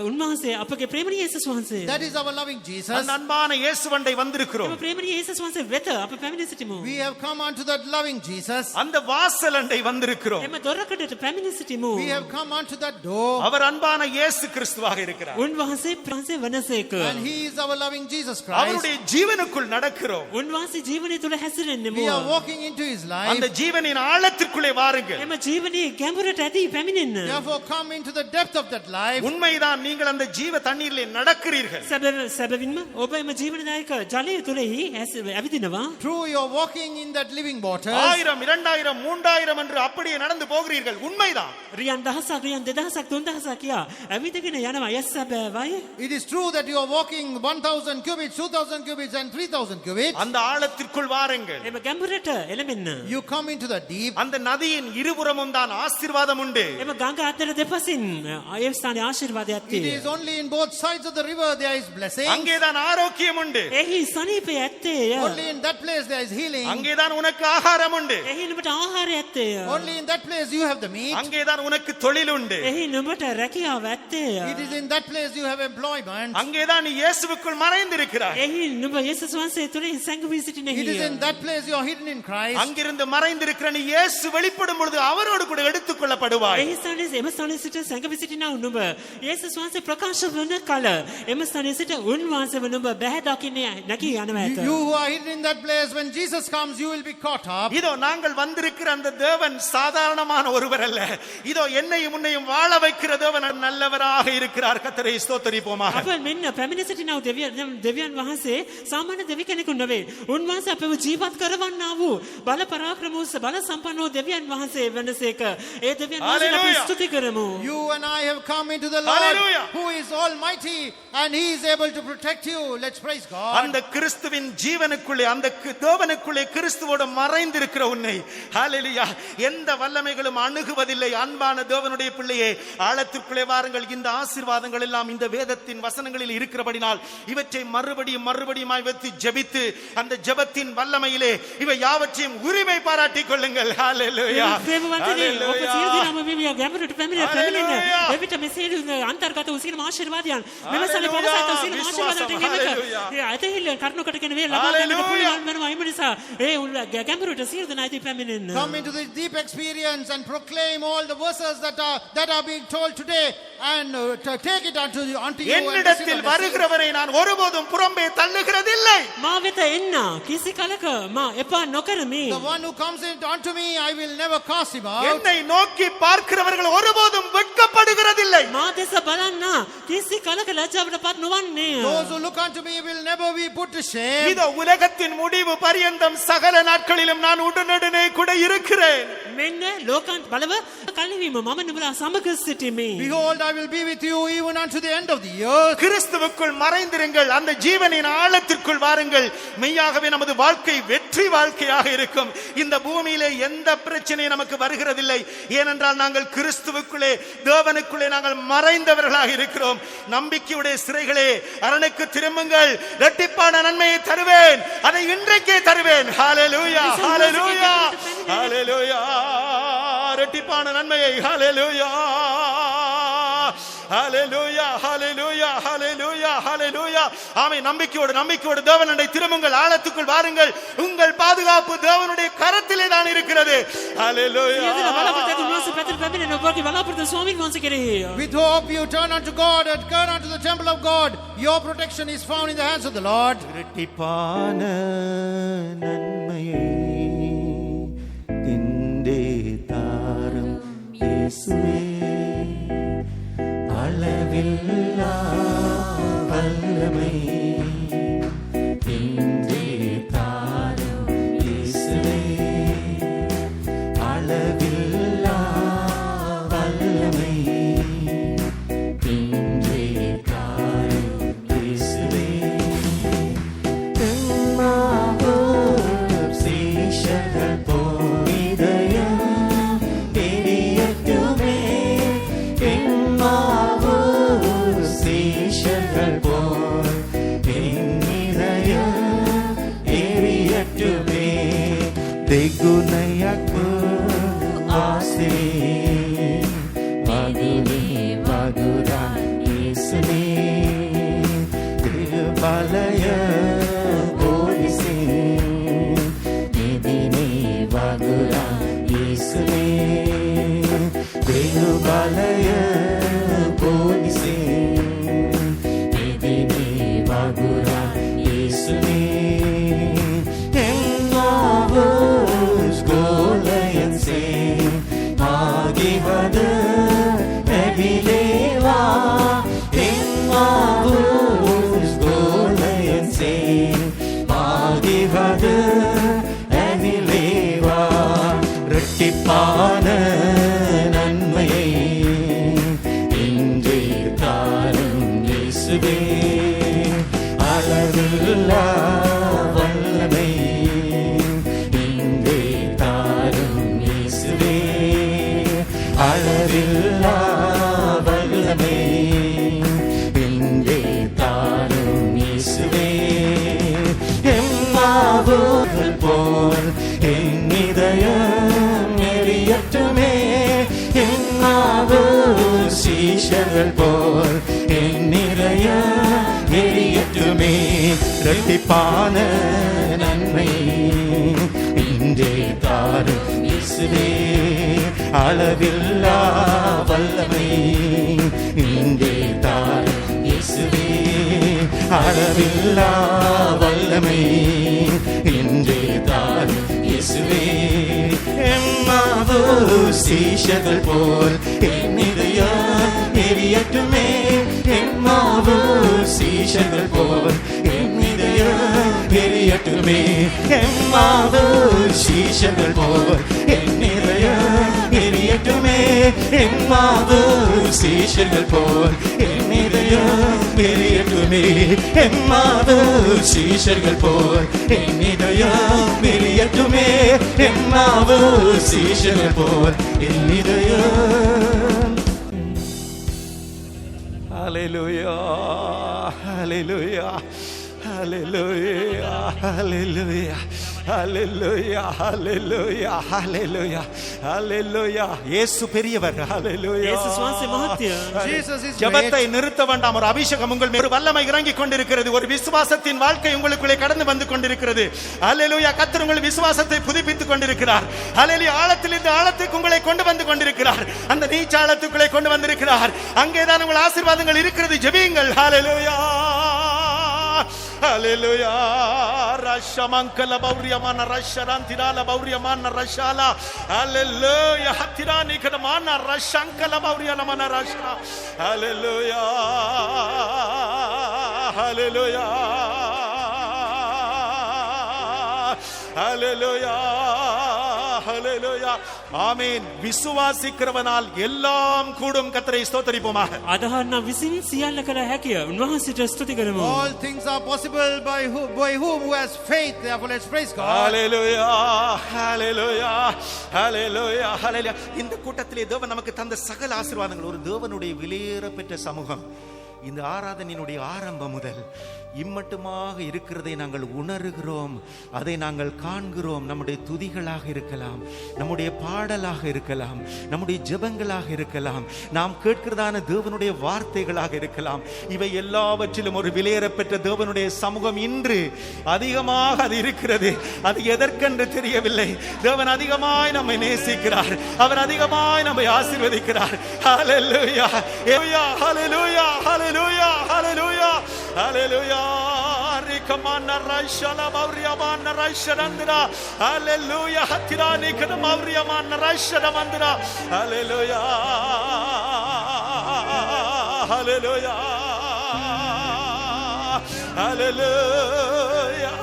උන්වහන්සේ අපගේ ප්‍රේමණීය යේසුස් වහන්සේ. that is our loving Jesus. அந்த அன்பான இயேசுவண்டை வந்திருக்கிறோம். එම ප්‍රේමණීය යේසුස් වහන්සේ වෙත අප පැමිණ සිටිමු. we have come unto that loving Jesus. அந்த வாசலண்டை வந்திருக்கிறோம். එම දොරකඩට පැමිණ සිටිමු. we have come unto that door. அவர் அன்பான இயேசு கிறிஸ்துவாக இருக்கிறார். උන්වහන්සේ ප්‍රාන්සේ වනසේක. and he is our loving Jesus Christ. அவருடைய ஜீவனுக்குள் நடக்கிறோம். උන්වහන්සේ ජීවනය තුළ හැසිරෙන්නෙමු. we are walking into his life. அந்த ஜீவனின் ஆழத்திற்குள்ளே வாருங்கள். එම ජීවනයේ ගැඹුරට ඇදී පැමිණෙන්න. therefore come into the depth of that life. உண்மைதான், நீங்கள் அந்த ஜீவ தண்ணீரிலே நடக்கிறீர்கள். සැබවින්ම ඔබ එම ජීවනදායක ජලය තුළෙහි ඇවිදිනවා. true, you are walking in that living water. 1000 2000 3000 என்று அப்படியே நடந்து போகிறீர்கள். உண்மைதான். රියන් දහසක් රියන් 2000ක් 3000ක් කියා ඇවිදගෙන යනවා. යස් සැබෑවයි. it is true that you are walking 1000 cubits, 2000 cubits and 3000 cubits. அந்த ஆழத்திற்குள் வாருங்கள். එම ගැඹුරට එළඹෙන්න. you come into the deep. அந்த நதியின் இருபுறமும் தான் ஆசீர்வாதம் உண்டு. එම ගඟ අතර දෙපසින් ඒ ස්ථානයේ ආශිර්වාදයක් it is තියෙනවා. only in both sides of the river there is blessing. அங்கேதான் ஆரோக்கியம் உண்டு. එහි සනීපය ඇත්තේය. only in that place there is healing. அங்கேதான் உனக்கு ஆகாரம் உண்டு. එහි නුඹට ආහාරය ඇත්තේය. only in that place you have the meat. அங்கேதான் உனக்கு தொழில் உண்டு. එහි නුඹට රැකියාව ඇත්තේය. it is in that place you have employment. அங்கேதான் நீ இயேசுவுக்குள் மறைந்திருக்கிறாய். එහි නුඹ යේසුස් වහන්සේ තුළ සංගවී සිටින it is in that place you are hidden in Christ. அங்கிருந்து மறைந்திருக்கிற நீ இயேசு வெளிப்படும் பொழுது அவரோடு கூட எடுத்துக்கொள்ளப்படுவாய். එහි ස්ථානයේ එම ස්ථානයේ සිට සැඟවී සිටිනා නුඹ යේසුස් වහන්සේ ප්‍රකාශ වන කල එම ස්ථානයේ සිට උන්වහන්සේ නුඹ බැහැ දකින්නේ නැකී යනවා ඇත. You who are hidden in that place, when Jesus comes, you will be caught up. இதோ நாங்கள் வந்திருக்கிற அந்த தேவன் சாதாரணமான ஒருவர் அல்ல. இதோ என்னையும் உன்னையும் வாழ வைக்கிற தேவன் நல்லவராக இருக்கிறார். கர்த்தரை ஸ்தோத்திரிப்போமாக. අප මෙන්න පැමිණ සිටිනා දෙවියන් වහන්සේ සාමාන්‍ය දෙවි කෙනෙකු නෙවේ. උන්වහන්සේ අපව ජීවත් කරවන්නා වූ බල පරාක්‍රම වූ බල සම්පන්න වූ දෙවියන් වහන්සේ වෙනසේක. ඒ දෙවියන් වහන්සේ අපි ස්තුති කරමු. You and I have come into the Lord, Hallelujah, who is almighty, and he is able to protect you. Let's praise God. அந்த கிறிஸ்துவின் ஜீவனுக்குள்ளே அந்த தேவனுக்குள்ளே கிறிஸ்துவோடு மறைந்திருக்கிற உன்னை ஹalleluya எந்த வல்லமைகளும் அணுகுவதில்லை. அன்பான தேவனுடைய பிள்ளையே, ஆழத்திற்குள்ளே வாருங்கள். இந்த ஆசீர்வாதங்கள் எல்லாம் இந்த வேதத்தின் வசனங்களில் இருக்கிறபடினால் இவற்றை மறுபடியும் வைத்து ஜெபித்து அந்த ஜெபத்தின் வல்லமையிலே இவை யாவற்றையும் உரிமை பாராட்டிக் கொள்ளுங்கள். ஹalleluya. ගැඹුරට පැමිණෙන්න එවිට මේ සියලු අන්තර්ගත වූ සියලුම ආශිර්වාදයන් මෙලෙසම පොළසත් වූ සියලුම ආශිර්වාදයන් ගෙනක ඇතහිල්ල කරුණකටගෙන වේ ලබා ගන්නට පුළුවන් වෙනවා. ඒ නිසා ඒ ගැඹුරට සියලු දෙනා ඉදී පැමිණෙන්න. Come into this deep experience and proclaim all the verses that are being told today, and take it unto you. என்னிடத்தில் வருகிறவரை நான் ஒருபோதும் புறம்பே தள்ளுகிறதில்லை. මා වෙත එන්න කිසි කලක මා එපා නොකරමි. The one who comes unto me, I will never cast him out. என்னை நோக்கி பார்க்கிறவர்கள் ஒருபோதும் வெட்கப்படுகிறதில்லை. මා දෙස බලන්න කිසි කලක ලැජ්ජාවටපත් නොවන්නේ. Those who look unto me will never be put to shame. இதோ உலகத்தின் முடிவு பரியந்தம் சகல நாட்களிலும் நான் உடனுடனே கூட இருக்கிறேன். මෙන්න ලෝකාන්ත බලව කල්වීම මම නුඹලා සමග සිටිමි. Behold, I will be with you even unto the end of the earth. கிறிஸ்துவுக்குள் மறைந்திருங்கள். அந்த ஜீவனின் ஆழத்திற்குள் வாருங்கள். மெய்யாகவே நமது வாழ்க்கை வெற்றி வாழ்க்கையாக இருக்கும். இந்த பூமியிலே எந்த பிரச்சனையும் நமக்கு வருகிறதில்லை. ஏனென்றால் நாங்கள் கிறிஸ்துவுக்குள்ளே தேவனுக்குள்ளே நாங்கள் மறைந்தவர்களாக இருக்கிறோம். நம்பிக்கையுடைய சிறைகளே, அரணுக்கு திரும்புங்கள். இரட்டிப்பான நன்மையை தருவேன். அதை இன்றைக்கே தருவேன். ஹalleluya, ஹalleluya, ஹalleluya. இரட்டிப்பான நன்மையை ஹalleluya, ஹalleluya, ஹalleluya, ஹalleluya, ஹalleluya. ஆமென். நம்பிக்கையோடு தேவனுடைய திரும்புங்கள். ஆழத்துக்குள் வாருங்கள். உங்கள் பாதுகாப்பு தேவனுடைய கரத்திலே தான் இருக்கிறது. ஹalleluya. With hope you turn unto God and turn unto the temple of God. Your protection is found in the hands of the Lord. இரட்டிப்பான நன்மையை திண்டே தாரும் இயேசுவே, அளவில்லா வல்லமை திண்டே தாரும் இயேசுவே, அளவில்லா வல்லமை திண்டே தாரும் இயேசுவே. சீஷர்கள் போதயம் தெரியட்டுமே, சீஷர்கள் போல் இதயம் எரியட்டுமே. දෙගුණයක් ආසේ වගුනේ වගුරන් ඉස්නේ බලය පොලිසේ නිදිනේ වගුරන් ඉස්නේ බලය පොලිසේ නිදිනේ වගුරන් ඉස්නේ மாகிவத நபிலேவா எம்மாவூஸ் கோலயன்சே மாகிவத நபிலேவா இரட்டிப்பான நன்மையை இன்று தாரும் இயேசுவே, அளவில்லா வல்லமை இன்று தாரும் இயேசுவே, அளவில்லா வல்லமை இன்று தாரும் இயேசுவே. எம்மாவூர்கள் போல் என் இதயம் எரியட்டுமே, எம்மாவூர் சீஷர்கள் சீஷர்கள் போல் என் இதயம் எரியட்டுமே. இரட்டிப்பான நன்மை இன்றே தாரும் இயேசுவே, அளவில்லா வல்லமை இன்றே தாரும் இயேசுவே, அளவில்லா வல்லமை இன்றே தாரும் இயேசுவே. எம்மாவு சீஷர்கள் போல் என் இதயம் எரியட்டுமே. எம்மாவு சீஷர்கள் போல் என் இதயம் எரியட்டுமே. எம்மாவு சீஷர்கள் போல் என் இதயம் எரியட்டுமே. எம்மாவு சீஷர்கள் போல் என் இதயம் எரியட்டுமே. எம்மாவு சீஷர்கள் போல் என் இதயம் எரியட்டுமே. எம்மாவு சீஷர்கள் போல் என் இதயம். ஹல்லேலூயா, ஹல்லேலூயா, ஹல்லேலூயா, ஹல்லேலூயா, ஹல்லேலூயா, ஹல்லேலூயா, ஹல்லேலூயா, ஹல்லேலூயா. இயேசு பெரியவர். ஹல்லேலூயா. යේසුස් වහන්සේ මහත්ය. Jesus is ஜெபத்தை great. நிறுத்த வேண்டாம். ஒரு அபிஷேகம் உங்கள் மேல், ஒரு வல்லமை இறங்கி கொண்டிருக்கிறது. ஒரு விசுவாசத்தின் வாழ்க்கை உங்களுக்குள்ளே கடந்து வந்து கொண்டிருக்கிறது. ஹல்லேலூயா. கர்த்தர் உங்கள் விசுவாசத்தை புதுப்பித்துக் கொண்டிருக்கிறார். ஹல்லேலூயா. ஆழத்திலிருந்து ஆழத்துக்கு உங்களை கொண்டு வந்து கொண்டிருக்கிறார். அந்த நீச்சாளத்துக்குள்ளே கொண்டு வந்திருக்கிறார். அங்கேதான் உங்கள் ஆசீர்வாதங்கள் இருக்கிறது. ஜெபியுங்கள். ஹல்லேலூயா, ஹல்லேலூயா. ரஷமங்கல பௌரியமான ரஷராந்திரால பௌரியமான ரஷாலா. ஹல்லேலூயா. ஹத்திரானி கதமான ரஷங்கல பௌரியமான ரஷா. ஹல்லேலூயா, ஹல்லேலூயா, ஹல்லேலூயா, ஹல்லேலூயா. ஆமென். விசுவாசிக்கிறவனால் எல்லாம் கூடும். கர்த்தரை ஸ்தோத்திரிப்போமாக. අදහන්න විසින් සියල්ල කළ හැකිය. උන්වහන්සේට ස්තුති කරමු. All things are possible by whom who has faith. Therefore, let's praise God. ஹல்லேலூயா, ஹல்லேலூயா, ஹல்லேலூயா, ஹல்லேலூயா. இந்த கூட்டத்திலே தேவன் நமக்கு தந்த சகல ஆசீர்வாதங்கள், ஒரு தேவனுடைய விலையேற பெற்ற சமூகம் இந்த ஆராதனையினுடைய ஆரம்பம் முதல் இம்மட்டுமாக இருக்கிறதை நாங்கள் உணர்கிறோம். அதை நாங்கள் காண்கிறோம். நம்முடைய துதிகளாக இருக்கலாம், நம்முடைய பாடலாக இருக்கலாம், நம்முடைய ஜெபங்களாக இருக்கலாம், நாம் கேட்கிறதான தேவனுடைய வார்த்தைகளாக இருக்கலாம். இவை எல்லாவற்றிலும் ஒரு விலையேறப்பெற்ற தேவனுடைய சமூகம் இன்று அதிகமாக அது இருக்கிறது. அது எதற்கென்று தெரியவில்லை. தேவன் அதிகமாய் நம்மை நேசிக்கிறார். அவர் அதிகமாய் நம்மை ஆசீர்வதிக்கிறார். ஹல்லேலூயா, ஹல்லேலூயா, ஹல்லேலூயா, ஹல்லேலூயா, ஹல்லேலூயா. ரிகமான ரைஷல மௌரியமான ரைஷரந்திரா. ஹல்லேலூயா. ஹத்திரானி கத மௌரியமான ரைஷரமந்திரா. ஹல்லேலூயா, ஹல்லேலூயா, ஹல்லேலூயா,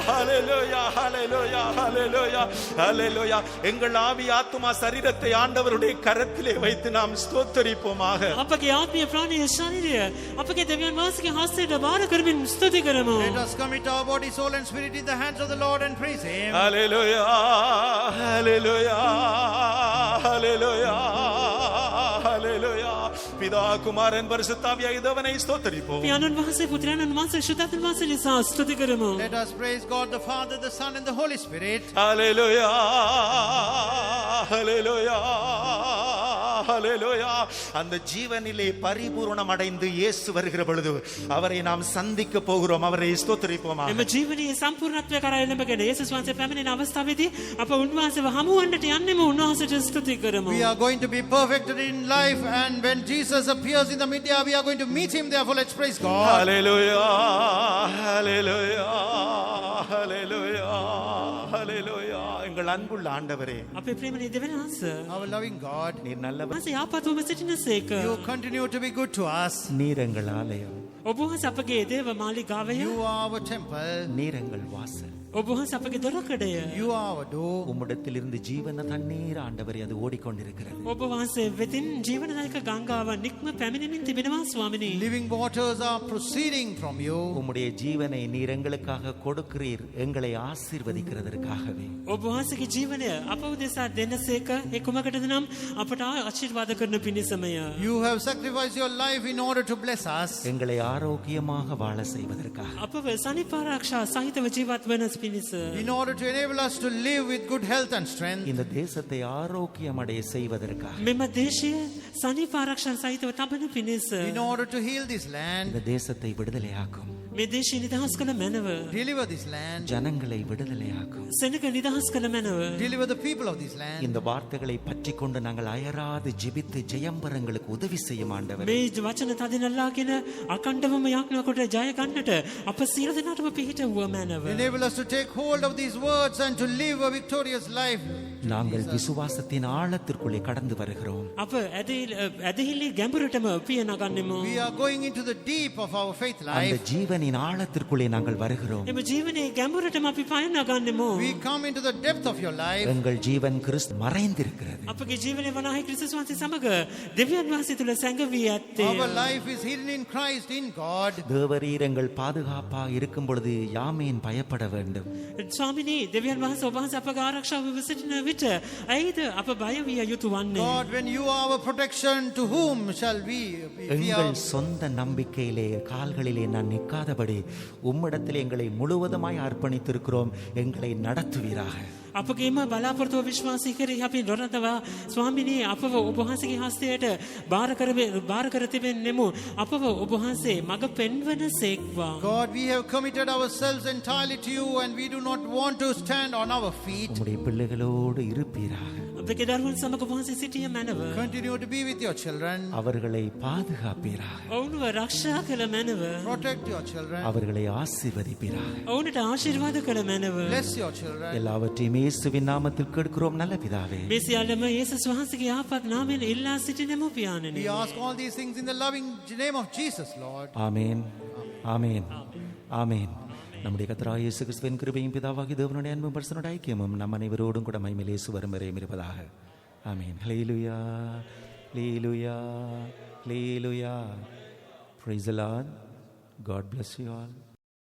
ஹல்லேலூயா, ஹல்லேலூயா, ஹல்லேலூயா, ஹல்லேலூயா. எங்கள் ஆவி ஆத்துமா சரீரத்தை ஆண்டவருடைய கரத்திலே வைத்து நாம் ஸ்தோத்திரிப்போமாக. අපගේ ආත්මීය ප්‍රාණීය ශරීරය අපගේ දෙවියන් වහන්සේගේ හස්තයට බාර කරමින් ස්තුති කරමු. Let us commit our body, soul and spirit in the hands of the Lord and praise Him. ஹல்லேலூயா, ஹல்லேலூயா, ஹல்லேலூயா, ஹல்லேலூயா. பிதா குமாரன் பரிசுத்தாவியாகிய தேவனை ஸ்தோத்திரிப்போம். පියාණන් වහන්සේ පුත්‍රයන්න් වහන්සේ ශුද්ධාත්ම වහන්සේ නිසා ස්තුති කරමු. Let us praise God the Father, the Son and the Holy Spirit. ஹல்லேலூயா, ஹல்லேலூயா, ஹல்லேலூயா. அந்த ஜீவனிலே பரிபூரணம் அடைந்து இயேசு வருகிற பொழுது அவரை நாம் சந்திக்க போகிறோம். அவரை ஸ்தோத்திரிப்போமாக. එම ජීවනයේ සම්පූර්ණත්වය කරා එළඹගෙන යේසුස් වහන්සේ පැමිණෙන අවස්ථාවේදී අප උන්වහන්සේව හමු වන්නට යන්නෙමු. උන්වහන්සේට ස්තුති කරමු. We are going to be perfected in life, and when Jesus appears in the media, we are going to meet Him. Therefore, let's praise God. ஹல்லேலூயா, ஹல்லேலூயா, ஹல்லேலூயா, ஹல்லேலூயா. எங்கள் அன்புள்ள ஆண்டவரே, අපේ ප්‍රේමණීය දෙවියන් වහන්සේ Our loving God, நீர் நல்லவர். වහන්සේ යාපත්වම සිටිනසේක. You continue to be good to us. நீர் எங்கள் ஆலயம், ඔබ වහන්සේ අපගේ දේව මාලිගාවය. You are our temple. நீர் எங்கள் வாசல். ඔබ වහන්සේ අපගේ දොරකඩය. You are our door. உம்மிடத்திலிருந்து ஜீவன தண்ணீர் ஆண்டவரே அது ஓடிக்கொண்டிருக்கிறது. ඔබ වහන්සේ වෙතින් ජීවනදායක ගංගාව නික්ම පැමිණෙමින් තිබෙනවා ස්වාමිනී. Living waters are proceeding from you. உம்முடைய ஜீவனை நீர் எங்களுக்காக கொடுக்கிறீர், எங்களை ஆசீர்வதிக்கிறதற்காகவே. ඔබ වහන්සේගේ ජීවනය අප උදෙසා දෙන්නසේක. ඒ කුමකටද නම් අපට ආශිර්වාද කරන පිණිසමය. You have sacrificed your life in order to bless us. எங்களை ஆரோக்கியமாக வாழ செய்வதற்காக. අපව සනිපාරක්ෂා සහිතව ජීවත් වන පිණිස in order to enable us to live with good health and strength, இந்த தேசத்தை ஆரோக்கியமடைய செய்வதற்காக, මෙම දේශය සනීප ආරක්ෂා සහිතව තබන පිණිස in order to heal this land, இந்த தேசத்தை விடுதலையாக்கும், මේ දේශය නිදහස් කළ මැනව deliver this land, ஜனங்களை விடுதலையாக்கும். සෙනක නිදහස් කළ මැනව deliver the people of this land. இந்த வார்த்தைகளை பற்றி கொண்டு நாங்கள் அயராது ஜெபித்து ஜெயம்பரங்களுக்கு உதவி செய்யும் ஆண்டவர். මේ වචන තදිනල්ලාගෙන අකණ්ඩවම යාඥා කොට ජය ගන්නට අප සියලු දෙනාටම පිහිටවුව මැනව Enable us to take hold of these words and to live a victorious life. நாங்கள் விசுவாசத்தின் ஆழத்திற்குள்ளே கடந்து வருகிறோம். අප ඇදහිලි ගැඹුරටම පිය නගන්නෙමු. We are going into the deep of our faith அந்த life. ஜீவனின் ஆழத்திற்குள்ளே நாங்கள் வருகிறோம். එම ජීවනයේ ගැඹුරටම අපි පය නගන්නෙමු. We come into the depth of your life. எங்கள் ஜீவன் கிறிஸ்து மறைந்திருக்கிறது. අපගේ ජීවනයේ වනාහි ක්‍රිස්තුස් වහන්සේ සමග දෙවියන් වහන්සේ තුල සැඟවී ඇත්තේ. Our life is hidden in Christ, in God. தேவரீர் எங்கள் பாதுகாப்பாக இருக்கும் பொழுது யாமேன் பயப்பட வேண்டும். ස්වාමිනී දෙවියන් වහන්සේ ඔබ වහන්සේ අපගේ ආරක්ෂාව විසිටින විට ඇයිද අප බය විය යුතු වන්නේ? God, when you are our protection, to whom shall we எங்கள் fear? சொந்த நம்பிக்கையிலே கால்களிலே நான் நிற்காதபடி உம்மிடத்தில் எங்களை முழுவதுமாய் அர்ப்பணித்திருக்கிறோம். எங்களை நடத்துவீராக. අපගේම බලාපොරොත්තුව විශ්වාසී කරේ අපි නොරඳවා ස්වාමිනී අපව ඔබ වහන්සේගේ හස්තයට බාර කර තිබෙන්නෙමු. අපව ඔබ වහන්සේ මඟ පෙන්වන සේක්වා. God, we have committed ourselves entirely to you and we do not want to stand on our feet. உம்முடைய பிள்ளைகளோடு இருப்பீராக. අපගේ දරුවන් සමග ඔබ වහන්සේ සිටිය මැනව. Continue to be with your children. அவர்களை பாதுகாப்பீராக. ඔවුන්ව රක්ෂා කළ මැනව. Protect your children. அவர்களை ஆசீர்வதிப்பீராக. ඔවුන්ට ආශිර්වාද කළ මැනව. Bless your children. எல்லாவற்றையும் இயேசுவின் நாமத்தில் கேட்கிறோம் நல்ல பிதாவே. මේ සියල්ලම යේසුස් වහන්සේගේ ආපත් නාමයෙන් ඉල්ලා සිටිනෙමු පියාණෙනි. We ask all these things in the loving name of Jesus, Lord. ஆமென். ஆமென். ஆமென். நம்முடைய கர்த்தராகிய இயேசு கிறிஸ்துவின் கிருபையும் பிதாவாகிய தேவனுடைய அன்பும் பரிசுத்த ஐக்கியமும் நம் அனைவரோடும் கூட மகிமையிலே வரும் வரையும் இருப்பதாக. ஆமென். ஹல்லேலூயா. ஹல்லேலூயா. ஹல்லேலூயா. Praise the Lord. God bless you all.